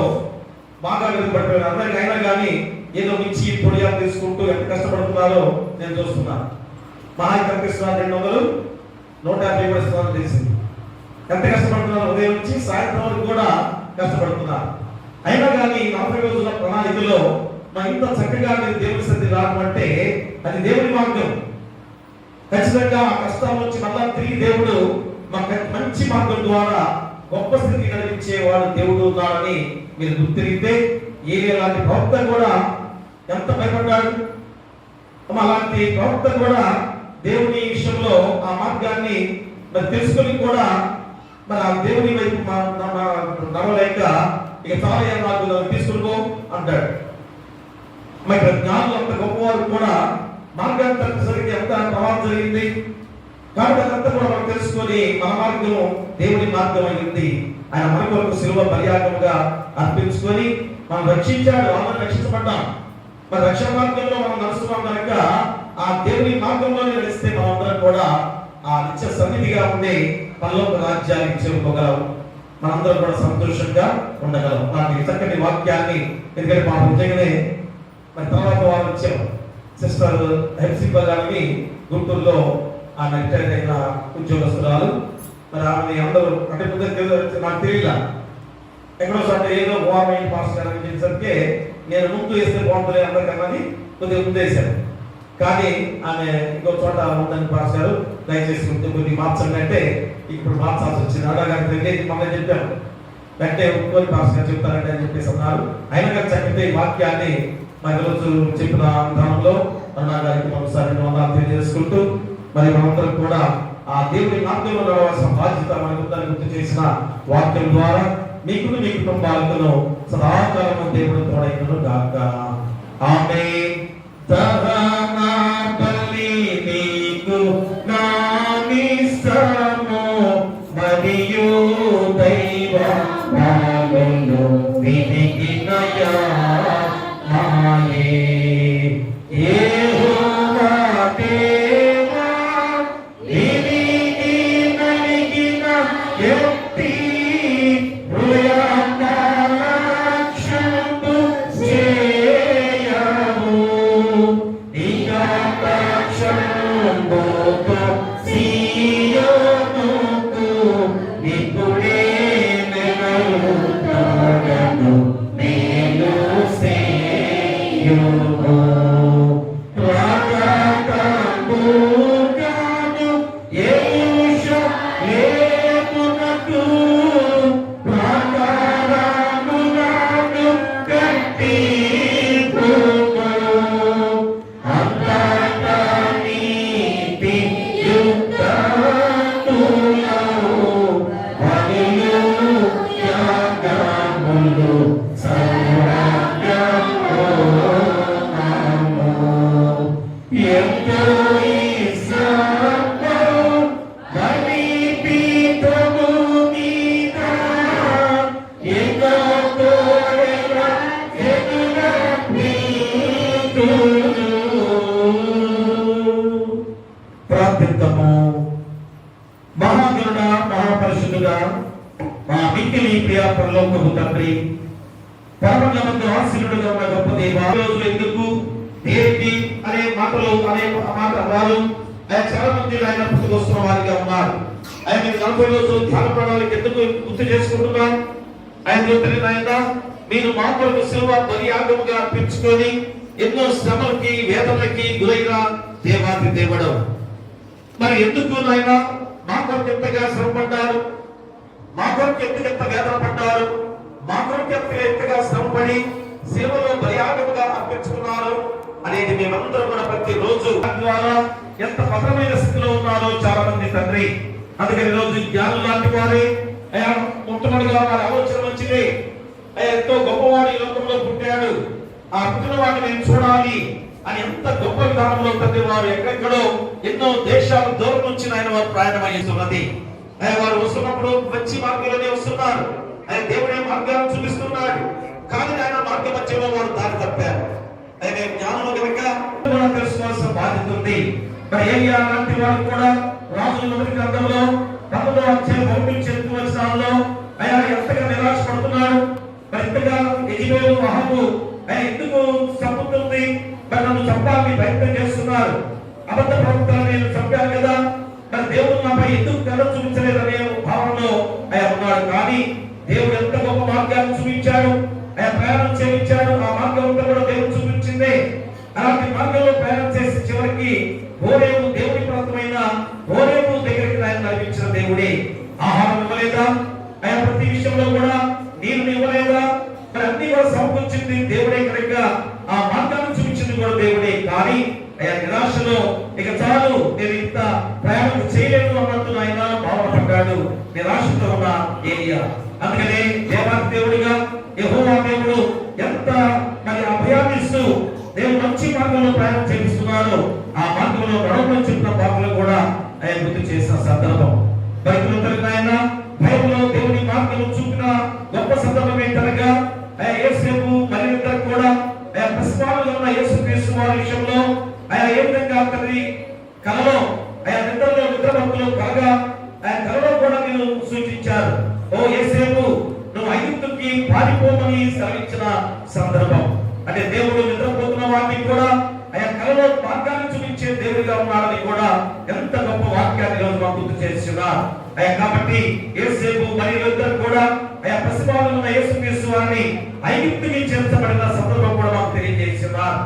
బాగా వెనుకబడిపోయిన అందరికి అయినా కానీ ఏదో మించి పొడియాలు తీసుకుంటూ ఎంత కష్టపడుతున్నారో నేను చూస్తున్నాను. మహా కనిపిస్తున్నారు 200, 150 కూడా ఇస్తున్నారని తెలిసింది. ఎంత కష్టపడుతున్నారు, ఉదయం నుంచి సాయంత్రం వరకు కూడా కష్టపడుతున్నారు. అయినా కానీ 40 రోజుల ప్రణాళికలో మా ఇంత చక్కగా మీరు దేవుని సన్నిధి రావడం అంటే అది దేవుని మార్గం. ఖచ్చితంగా ఆ కష్టాల నుంచి మళ్ళా తిరిగి దేవుడు మాకు మంచి మార్గం ద్వారా గొప్ప స్థితికి నడిపించేవాడు దేవుడు ఉన్నాడని మీరు గుర్తిరిగితే ఏలియా లాంటి ప్రవక్త కూడా ఎంత భయపడ్డాడు. అలాంటి ప్రవక్త కూడా దేవుని విషయంలో ఆ మార్గాన్ని మరి తెలుసుకొని కూడా మరి ఆ దేవుని వైపు నడవలేక ఇక చాలా నాకు తీసుకునిపో అంటాడు. మరి జ్ఞానులు అంత గొప్పవారు కూడా మార్గాన్ని సరిగ్గా ఎంత ప్రమాదం జరిగింది కాబట్టి అదంతా కూడా మనం తెలుసుకొని మన మార్గం దేవుని మార్గం అయింది. ఆయన మన కొరకు శిలువ బలియాగముగా అర్పించుకొని మనం రక్షించాడు, అందరం రక్షించబడ్డాం. మరి రక్షణ మార్గంలో మనం నడుస్తున్నాం కనుక ఆ దేవుని మార్గంలోనే నడిస్తే మనందరం కూడా ఆ నిత్య సన్నిధిగా ఉండే పరలోక రాజ్యానికి చేరుకోగలం. మనందరం కూడా సంతోషంగా ఉండగలం. అలాంటి చక్కటి వాక్యాన్ని ఎందుకంటే మా నిజంగానే మరి తర్వాత వారు వచ్చాం సిస్టర్ హెప్సిబా గారిని గుంటూరులో ఆమె రిటైర్ అయిన ఉద్యోగస్తురాలు. మరి ఆమె అందరూ అంటే ముందే నాకు తెలియదు ఎక్కడో అంటే ఏదో గవర్నమెంట్ పాస్ చేయాలని చెప్పేసరికి నేను ముందు వేస్తే బాగుంటుంది అందరికన్నది కొద్దిగా ముందు వేశాను. కానీ ఆమె ఇంకో చోట ఉందని పాస్ గారు దయచేసి కొద్దిగా మార్చండి అంటే ఇప్పుడు మార్చాల్సి వచ్చింది. అలాగే తెలియదు మమ్మల్ని చెప్పాను వెంటనే ఒప్పుకొని పాస్ గారు చెప్తారంటే అని చెప్పేసి అన్నారు. అయినా కానీ చక్కటి వాక్యాన్ని మరి రోజు చెప్పిన విధానంలో అన్నా గారికి ఒకసారి వందనాలు తెలియజేసుకుంటూ మరి మనందరం కూడా ఆ దేవుని మార్గంలో నడవాల్సిన బాధ్యత మనకు గుర్తు చేసిన వాక్యం ద్వారా మీకు మీ కుటుంబాలకు సదాకాలము దేవుడు తోడైనను గాక. ఆమేన్. దహన బలి నీకు నామిస్తము మరియు దైవ నామమును వినిగినయా మాయే యెహోవా దేవా వినిగి నలిగిన వ్యక్తి హృదయాక్షంతు చేయము నిగాక్షంబోతో సీయోనుకు నిపుడే నెలవుతాడను మేలు సేయుము రాగకంబుగాను యెరూషలేమునకు ప్రాకారములను కట్టింపుము అంతటా నీతియుక్తములు బలులు యాగములు సర్వాంగహోమము ఎంతో ఇష్టము బలిపీఠము మీద ఎంతో కోరెల ఎదురనీతులు. ప్రార్థిద్దాము. మహాగరుడ మహాపరిశుద్ధుడా మా మిక్కిలి ప్రియ పరలోకపు తండ్రి, పరమగమందు ఆశీనుడుగా ఉన్న గొప్ప దేవ, రోజులు ఎందుకు దేనికి అనే మాటలు అనే మాట వారు చాలా మంది ఆయన పుట్టుకొస్తున్న వారిగా ఉన్నారు. ఆయన 40 రోజులు ధ్యాన ప్రణాళిక ఎందుకు గుర్తు చేసుకుంటున్నాం? ఆయన ఆయన మీరు మా కొరకు శిలువ బలియాగముగా అర్పించుకొని ఎన్నో శ్రమలకి వేదనలకి గురైన దేవాది దేవుడు, మరి ఎందుకు ఆయన మా కొరకు ఎంతగా శ్రమపడ్డారు, మా కొరకు ఎంత వేదన పడ్డారు, మా కొరకు ఎంతగా శ్రమపడి శిలువలో బలియాగముగా అర్పించుకున్నారు అనేది మేమందరం కూడా ప్రతి రోజు ద్వారా ఎంత పతనమైన స్థితిలో ఉన్నారో చాలా మంది తండ్రి. అందుకని రోజు జ్ఞానం లాంటి వారే అయ్యా మొట్టమొదటిగా వారి ఆలోచన వచ్చింది. ఎంతో గొప్పవాడు ఈ లోకంలో పుట్టాడు, ఆ పుట్టిన వాడిని మేము చూడాలి అని ఎంత గొప్ప విధానంలో తండ్రి వారు ఎక్కడెక్కడో ఎన్నో దేశాల దూరం నుంచి ఆయన వారు ప్రయాణమయ్యున్నది. వారు వస్తున్నప్పుడు మంచి మార్గంలోనే వస్తున్నారు. ఆయన దేవుడే మార్గాన్ని చూపిస్తున్నాడు. కానీ ఆయన మార్గ మధ్యలో వారు దారి తప్పారు. అదే జ్ఞానంలో కనుక కూడా తెలుసుకోవాల్సిన బాధ్యత ఉంది. మరి ఏలియా లాంటి వారు కూడా రాజుల మొదటి గ్రంథంలో 19వ అధ్యాయం 1-8 ఆయన ఎంతగా నిరాశ పడుతున్నాడు. మరి ఇంతగా యెజెబెలు అహాబు ఆయన ఎందుకు చంపుతుంది, మరి నన్ను చంపాలని ప్రయత్నం చేస్తున్నారు, అబద్ధ ప్రవక్తలను నేను చంపాను కదా, మరి దేవుడు నాపై ఎందుకు కరుణ చూపించలేదనే భావనలో ఆయన ఉన్నాడు. కానీ దేవుడు ఎంత గొప్ప మార్గాన్ని చూపించాడు, ఆయన ప్రయాణం చేయించాడు. ఆ మార్గం అంతా కూడా దేవుడు చూపించిందే. అలాంటి మార్గంలో ప్రయాణం చేసి చివరికి హోరేబు దేవుని ప్రాంతమైన హోరేబు దగ్గరికి ఆయన నడిపించిన దేవుడే. ఆహారం ఇవ్వలేదా, ఆయన ప్రతి విషయంలో కూడా నీరు ఇవ్వలేదా, మరి అన్ని కూడా సమకూర్చింది దేవుడే కనుక ఆ మార్గాన్ని చూపించింది కూడా దేవుడే. కానీ ఆయన నిరాశలో ఇక చాలు నేను ఇంత ప్రయాణం చేయలేను అన్నట్టు ఆయన భావన పడ్డాడు, నిరాశతో ఉన్న ఏలియా. అందుకనే దేవాది దేవుడిగా యెహోవా దేవుడు ఎంత మరి అభయాన్ని ఇస్తూ దేవుడు మంచి మార్గంలో ప్రయాణం చేపిస్తున్నాడు. ఆ మార్గంలో నడవమని చెప్పిన పాటలు కూడా ఆయన గుర్తు చేసిన సందర్భం. బైబిల్ ఆయన బైబిల్లో దేవుని మార్గం చూపిన గొప్ప సందర్భం ఏంటనగా యేసేపు మరియిద్దరు కూడా పసిపాలుగా ఉన్న యేసుక్రీస్తు వారి విషయంలో ఆయన ఏ విధంగా తండ్రి కలలో ఆయన నిద్రలో కలగా ఆయన కలలో కూడా మీరు సూచించారు. ఓ యేసేపు నువ్వు ఐగుప్తుకి పారిపోమని సెలవిచ్చిన సందర్భం. అంటే దేవుడు నిద్రపోతున్న వారిని కూడా ఆయన కలలో మార్గాన్ని చూపించే దేవుడిగా ఉన్నాడని కూడా ఎంత గొప్ప వాక్యాన్ని రోజు మాకు గుర్తు చేస్తున్నారు. కాబట్టి యేసేపు మరియిద్దరు కూడా ఆయన పసిపాలుగా ఉన్న యేసుక్రీస్తు వారిని ఐగుప్తుకి చేర్చబడిన సందర్భం కూడా మాకు తెలియజేస్తున్నారు.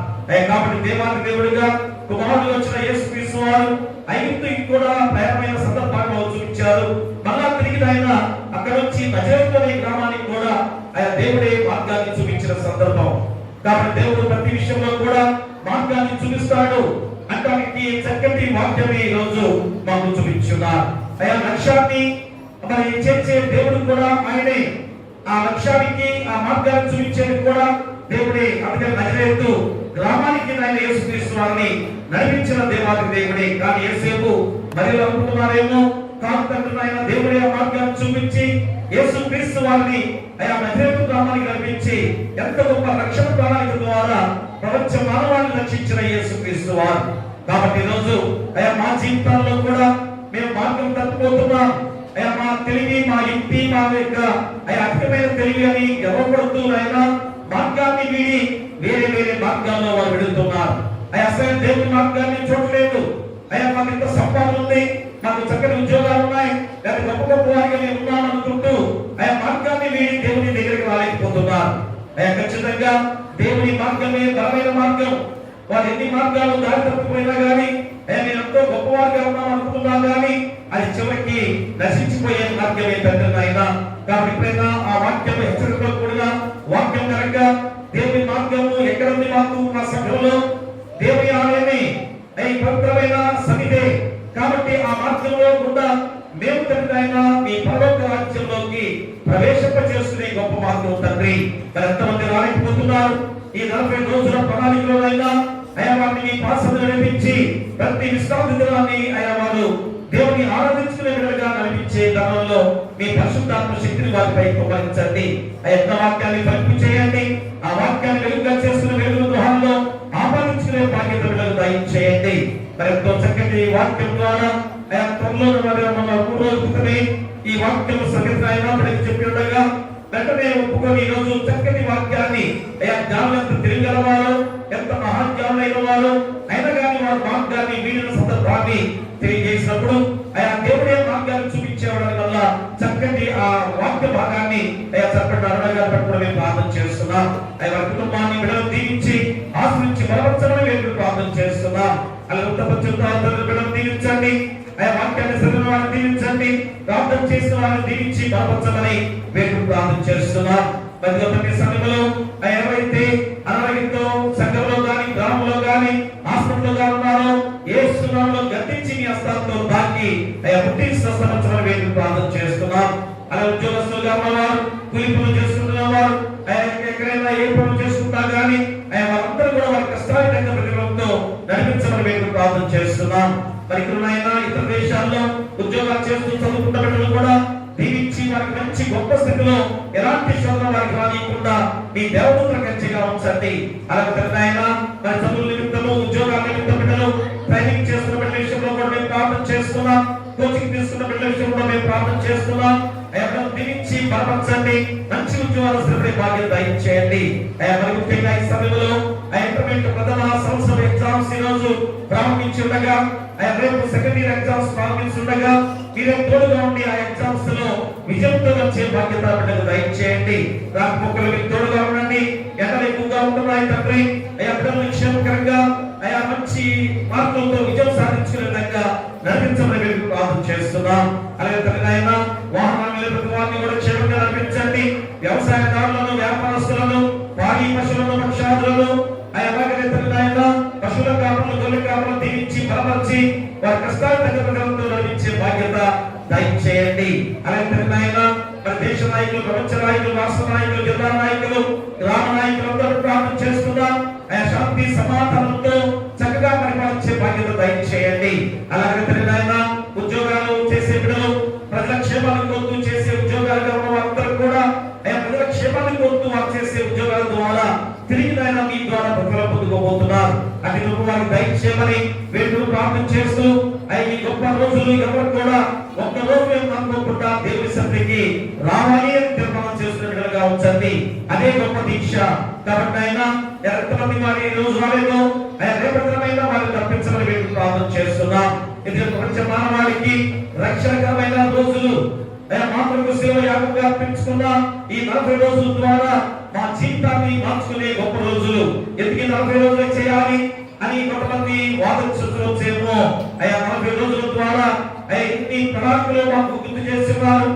కాబట్టి దేవాది దేవుడిగా కుమారుడు వచ్చిన యేసుక్రీస్తు వారు ఐగుప్తుకి కూడా ప్రయాణమైన సందర్భాన్ని చూపించారు. మళ్ళా తిరిగి ఆయన అక్కడ వచ్చి నజరేతు అనే గ్రామానికి కూడా ఆయన దేవుడే మార్గాన్ని చూపించిన సందర్భం. కాబట్టి దేవుడు ప్రతి విషయంలో కూడా మార్గాన్ని చూపిస్తాడు అంటానికి చక్కటి వాక్యమే ఈ రోజు మాకు చూపించున్నారు. ఆయన లక్ష్యాన్ని మరి చేసే దేవుడు కూడా ఆయనే. ఆ లక్ష్యానికి ఆ మార్గాన్ని చూపించేది కూడా దేవుడే. అందుకని నజరేతు గ్రామానికి ఆయన యేసుక్రీస్తు వారిని నడిపించిన దేవాది దేవుడే. కానీ యేసేపు మరి అనుకుంటున్నారేమో కాదు, ఆయన దేవుడే ఆ మార్గాన్ని చూపించి యేసుక్రీస్తు వారిని ఆయన నజరేతు గ్రామానికి నడిపించి ఎంత గొప్ప రక్షణ ప్రణాళిక ద్వారా ప్రపంచ మానవాన్ని రక్షించిన యేసుక్రీస్తు వారు. కాబట్టి ఈరోజు అయ్యా మా జీవితాల్లో కూడా మేము మార్గం తప్పిపోతున్నాం. అయ్యా మా తెలివి, మా యుక్తి, మా యొక్క అధికమైన తెలివి అని ఎవరు అయినా మార్గాన్ని వీడి వేరే వేరే మార్గాల్లో వారు వెళుతున్నారు. అయ్యా అసలు దేవుని మార్గాన్ని చూడలేదు. అయ్యా మాకు ఇంత సంపాదన ఉంది, మాకు చక్కని ఉద్యోగాలు ఉన్నాయి, లేదా గొప్ప గొప్ప వారిగా మేము ఉన్నాం అనుకుంటూ అయ్యా మార్గాన్ని వీడి దేవుని దగ్గరికి రాలేకపోతున్నారు. అయ్యా ఖచ్చితంగా దేవుని మార్గమే బలమైన మార్గం. వారు ఎన్ని మార్గాలు దారి తప్పిపోయినా కానీ నేను ఎంతో గొప్పవారుగా ఉన్నాం అనుకుంటున్నా కానీ అది చివరికి నశించిపోయే మార్గమే తండ్రి ఆయన. కాబట్టి ఎప్పుడైనా ఆ వాక్యం హెచ్చరికలో కూడిన వాక్యం కనుక దేవుని మార్గము ఎక్కడుంది మాకు మా సభలో దేవుని ఆలయమే పవిత్రమైన సన్నిధే. కాబట్టి ఆ మార్గంలో కూడా మేము తండ్రి ఆయన మీ పరలోక రాజ్యంలోకి ప్రవేశింప చేసుకునే గొప్ప మార్గం తండ్రి. మరి ఎంతమంది రాలేకపోతున్నారు ఈ 40 రోజుల ప్రణాళికలోనైనా అయ్యా వారిని మీ పాసన నడిపించి ప్రతి విశ్రాంతి దినాన్ని అయ్యా వారు దేవుని ఆరాధించుకునే విధంగా నడిపించే క్రమంలో మీ పరిశుద్ధాత్మ శక్తిని వారిపై కుమరించండి. ఆ వాక్యాన్ని ఫలింపు చేయండి. ఆ వాక్యాన్ని వెలుగుగా చేసుకునే వెలుగు గృహాల్లో ఆపాదించుకునే బాధ్యత విడుదల దయచేయండి. మరి ఎంతో చక్కటి వాక్యం ద్వారా అయా త్వరలో 3 రోజుల క్రితమే ఈ వాక్యం సంగీతాయినా మనకి చెప్పి ఉండగా వెంటనే ఒప్పుకొని ఈ రోజు చక్కటి వాక్యాన్ని అయా జ్ఞానం ఎంత తెలియగలవారు, ఎంత మహాజ్ఞానులైన వారు అయినా కానీ వారు మార్గాన్ని వీడిన సందర్భాన్ని తెలియజేసినప్పుడు అయా దేవుడే మార్గాన్ని చూపించేవాడి వల్ల చక్కటి ఆ వాక్య భాగాన్ని అయా చక్కటి అరుణగా పెట్టుకుని మేము ప్రార్థన చేస్తున్నాం. అయ్యా వారి కుటుంబాన్ని బిడ్డలు దీవించి ఆశ్రయించి బలపరచమని మేము ప్రార్థన చేస్తున్నాం. అలా ఉత్తపరిచిన బిడ్డలు దీవించండి. అయా వాక్యాన్ని చదివిన వారిని దీవించండి. ప్రార్థన చేసిన వారిని దీవించి బలపరచమని మేము ప్రార్థన చేస్తున్నాం. మరి ప్రతి సంఘంలో ఎవరైతే అనారోగ్యంతో సంఘంలో కానీ గ్రామంలో కానీ హాస్పిటల్లో కానీ ఉన్నారో యేసు నామములో గద్దించి మీ హస్తాలతో తాకి పుట్టి స్వస్థపరచమని మేము ప్రార్థన చేస్తున్నాం. అలా ఉద్యోగస్తులుగా ఉన్నవారు, కూలి పనులు చేసుకుంటున్న వారు, ఎక్కడైనా ఏ పనులు చేసుకుంటా కానీ వారందరూ కూడా వారి కష్టాన్ని ప్రతిఫలంతో నడిపించమని మేము ప్రార్థన చేస్తున్నాం. మరి ఇక్కడైనా ఇతర దేశాల్లో ఉద్యోగాలు చేస్తూ చదువుకున్న బిడ్డలు కూడా దీవించి వారికి మంచి గొప్ప స్థితిలో ఎలాంటి శోధన వారికి రానియకుండా మీ దేవదూతల కంచెగా ఉంచండి. అలాగే మరి చదువుల నిమిత్తము ఉద్యోగాల నిమిత్తం బిడ్డలు ట్రైనింగ్ చేస్తున్న బిడ్డల విషయంలో కూడా మేము ప్రార్థన చేస్తున్నాం. కోచింగ్ తీసుకున్న బిడ్డల విషయంలో మేము ప్రార్థన చేస్తున్నాం. అయ్యా దీవించి బలపరచండి, మంచి ఉద్యోగాలు స్థిరపడే బాధ్యత దయచేయండి. అయ్యా మరి ముఖ్యంగా ఈ సమయంలో ఇంటర్మీడియట్ ప్రథమ సంవత్సరం ఎగ్జామ్స్ ఈ రోజు ప్రారంభించి ఉండగా, రేపు సెకండ్ ఇయర్ ఎగ్జామ్స్ ప్రారంభించి ఉండగా మీరే తోడుగా ఉండి ఆ ఎగ్జామ్స్ లో విజయంతో వచ్చే బాధ్యత బిడ్డలు దయచేయండి. రాకపోకలు మీకు తోడుగా ఉండండి. ఎండలు ఎక్కువగా ఉంటున్నాయి తండ్రి. అయ్యా బిడ్డలు క్షేమకరంగా అయ్యా మంచి మార్కులతో విజయం సాధించుకునే విధంగా నడిపించమని మేము ప్రార్థన చేస్తున్నాం. అలాగే తండ్రి నాయన వాహనాల మీద ప్రతి వారిని కూడా క్షేమంగా నడిపించండి. వ్యవసాయదారులను, వ్యాపారస్తులను, పాడి పశువులను, పక్షాదులను అలాగే తండ్రి నాయన పశువుల కాపులను, గొర్రెల కాపులను దీవించి బలపరిచి వారి కష్టాలు తగ్గడంతో నడిపించే బాధ్యత దయచేయండి. అలాగే తండ్రి నాయన మన దేశ నాయకులు, ప్రపంచ నాయకులు, రాష్ట్ర నాయకులు, జిల్లా నాయకులు, గ్రామ నాయకులు అందరూ ప్రార్థన చేస్తున్నాం. శాంతి సమాధానంతో చక్కగా పరిపాలించే బాధ్యత దయచేయండి. అలాగే తండ్రి నాయన ఉద్యోగాలు చేసే బిడ్డలు, ప్రజల క్షేమాన్ని కోరుతూ చేసే ఉద్యోగాలుగా ఉన్న వారందరూ కూడా ప్రజల క్షేమాన్ని కోరుతూ వారు చేసే ఉద్యోగాల ద్వారా తిరిగి నాయన మీ ద్వారా ప్రతిఫలం పొందుకోబోతున్నారు. అది నువ్వు వారికి దయచేయమని వేడుకలు ప్రార్థన చేస్తూ ఈ గొప్ప రోజులు ఎవరు కూడా ఒక్క రోజు మేము అనుకోకుండా దేవుని సన్నిధికి రావాలి అని తీర్మానం చేసుకున్నట్లుగా ఉంచండి. అదే గొప్ప దీక్ష. కాబట్టి ఆయన ఎంతమంది వారి ఈ రోజు రాలేదో రేపటిమైన వారిని తప్పించమని వేడుకలు ప్రార్థన చేస్తున్నాం. ఇది ప్రపంచ మానవాళికి రక్షణకరమైన రోజులు. మాతృకు సేవ యాగంగా అర్పించుకున్న ఈ 40 రోజుల ద్వారా మా జీవితాన్ని మార్చుకునే గొప్ప రోజులు. ఎందుకు 40 రోజులు చేయాలి అని కొంతమంది వాదించవచ్చేమో. 40 రోజుల ద్వారా ఎన్ని ప్రణాళికలు మాకు గుర్తు చేస్తున్నారు.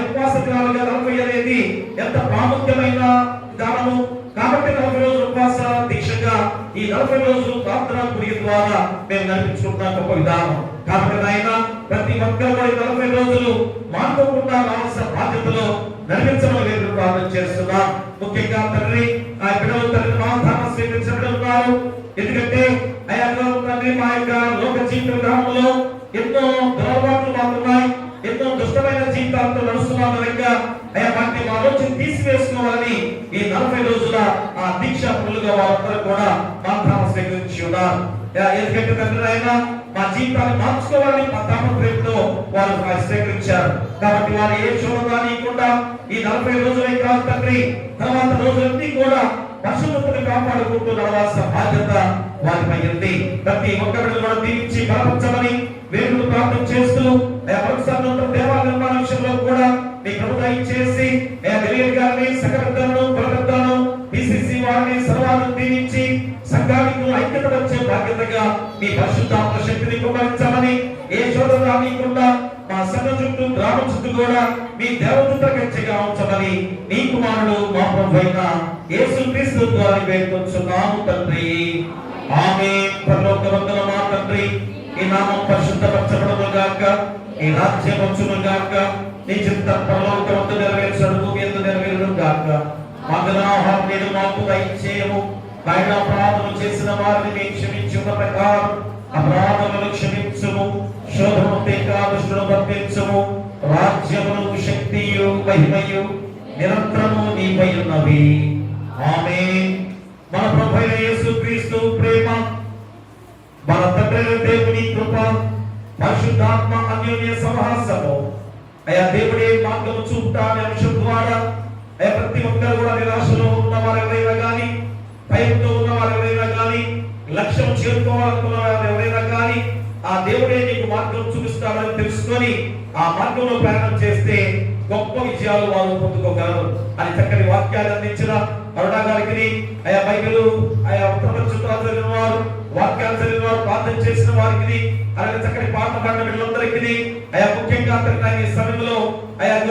ఉపవాస దినాలుగా 40 అనేది ఎంత ప్రాముఖ్యమైన విధానము. కాబట్టి 40 రోజులు ఉపవాస దీక్షగా ఈ 40 రోజులు ప్రార్థన పురి ద్వారా మేము నడిపించుకుంటున్న గొప్ప విధానం. కాబట్టి నాయన ప్రతి ఒక్కరు 40 రోజులు మానుకోకుండా రావాల్సిన బాధ్యతలో నడిపించమని మేము ప్రార్థన చేస్తున్నాం. ముఖ్యంగా తండ్రి ఆ బిడ్డలు తండ్రి వాగ్దానం స్వీకరించబడుతున్నారు. ఎందుకంటే తండ్రి మా యొక్క లోక జీవిత గ్రామంలో ఎన్నో దురలవాట్లు మాకున్నాయి, ఎన్నో దుష్టమైన జీవితాలతో నడుస్తున్నాం కనుక వాటిని మా రోజు తీసివేసుకోవాలని ఈ 40 రోజుల ఆ దీక్ష పనులుగా వారందరూ కూడా వాగ్దానం స్వీకరించి ఉన్నారు. ఎందుకంటే తండ్రి ఆయన మా జీవితాన్ని మార్చుకోవాలని మా తాపత్రయంతో వారు స్వీకరించారు. కాబట్టి వారు ఏ శోధన రానియకుండా ఈ 40 రోజులే కాదు తండ్రి, తర్వాత రోజులన్నీ కూడా పరిశుభ్రతను కాపాడుకుంటూ నడవాల్సిన బాధ్యత వారిపై ఉంది. ప్రతి ఒక్కరిని కూడా దీవించి బలపరచమని వేడుకలు ప్రార్థన చేస్తూ దేవాలయ నిర్మాణ విషయంలో కూడా మీ ప్రభుత్వం ఇచ్చేసి గారిని సకలతను బలపడతాను పిసిసి వారిని సర్వాలను దీవించి సంఘానికి ఐక్యత వచ్చే బాధ్యతగా మీ పరిశుద్ధాత్మ శక్తిని కుమరించమని ఏ శోధన రానియకుండా మా సంఘ చుట్టూ గ్రామం చుట్టూ కూడా మీ దేవదూత కంచెగా ఉంచమని నీ కుమారుడు మా ప్రభువైన యేసుక్రీస్తు ద్వారా వేడుకొంచున్నాము తండ్రి. ఆమేన్. పరలోకమందున మా తండ్రి, ఈ నామం పరిశుద్ధపరచబడును గాక, ఈ రాజ్యం వచ్చును గాక, నీ చిత్తం పరలోకమందు నెరవేర్చడు, భూమి యందు నెరవేరును గాక. మాకు నేడు మాకు దయచేయము. బయట అపరాధములు చేసిన వారిని మేము క్షమించున్న ప్రకారం అపరాధములను క్షమించుము. శోధము దుష్టులను తప్పించుము. రాజ్యమును, శక్తియు, మహిమయు నిరంతరము నీపై ఉన్నవి. ఆమేన్. మన ప్రభువైన యేసుక్రీస్తు ప్రేమ, మన తండ్రి దేవుని కృప, పరిశుద్ధాత్మ అన్యోన్య సహవాసము దేవుడే మార్గము చూపుతానే అంశం ద్వారా ప్రతి ఒక్కరు కూడా నిరాశలో ఉన్న వారు ఎవరైనా కానీ, భయంతో ఉన్న వారు ఎవరైనా కానీ, లక్ష్యం చేరుకోవాలనుకున్న వారు ఎవరైనా కానీ ఆ దేవుడే నీకు మార్గం చూపిస్తాడని తెలుసుకొని ఆ మార్గంలో ప్రయాణం చేస్తే గొప్ప విజయాలు వారు పొందుకోగలరు అని చక్కని వాక్యాలు అందించిన అరుణ గారికి, బైబిల్ ప్రపంచంలో చదివిన వారు, వాక్యాలు చదివిన వారు, ప్రార్థన చేసిన వారికి, అలాగే చక్కని పాట పాడిన బిడ్డలందరికీ, ముఖ్యంగా ఈ సమయంలో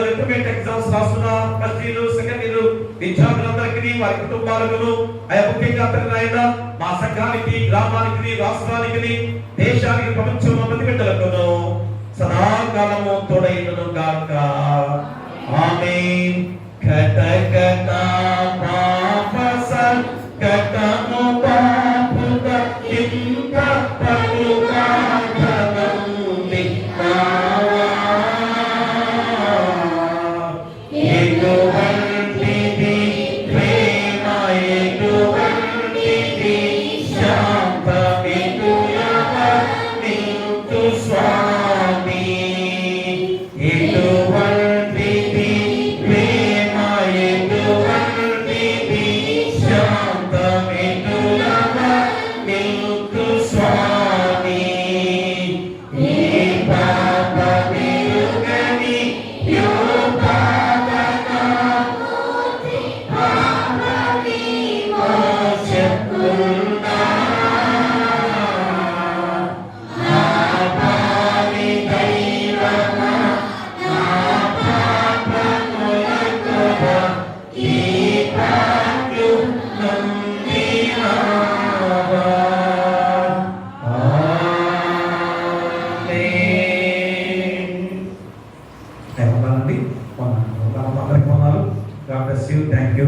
ఇంటర్మీడియట్ ఎగ్జామ్స్ రాస్తున్న ఫస్ట్ ఇయర్, సెకండ్ ఇయర్ విద్యార్థులందరికీ, వారి కుటుంబాలకు, ముఖ్యంగా ఆయన మా సంఘానికి, గ్రామానికి, రాష్ట్రానికి, దేశానికి, ప్రపంచంలో ప్రతి బిడ్డలకు సదాకాలము తోడైనను గాక. ఆమేన్. కటకట పాపస కటము పాపుద ఇంత పలుకాధనంది నావా ఎటువంటిది ప్రేమ, ఎటువంటిది ఉండండి. అందరికీ వందనాలు. God bless you. Thank you.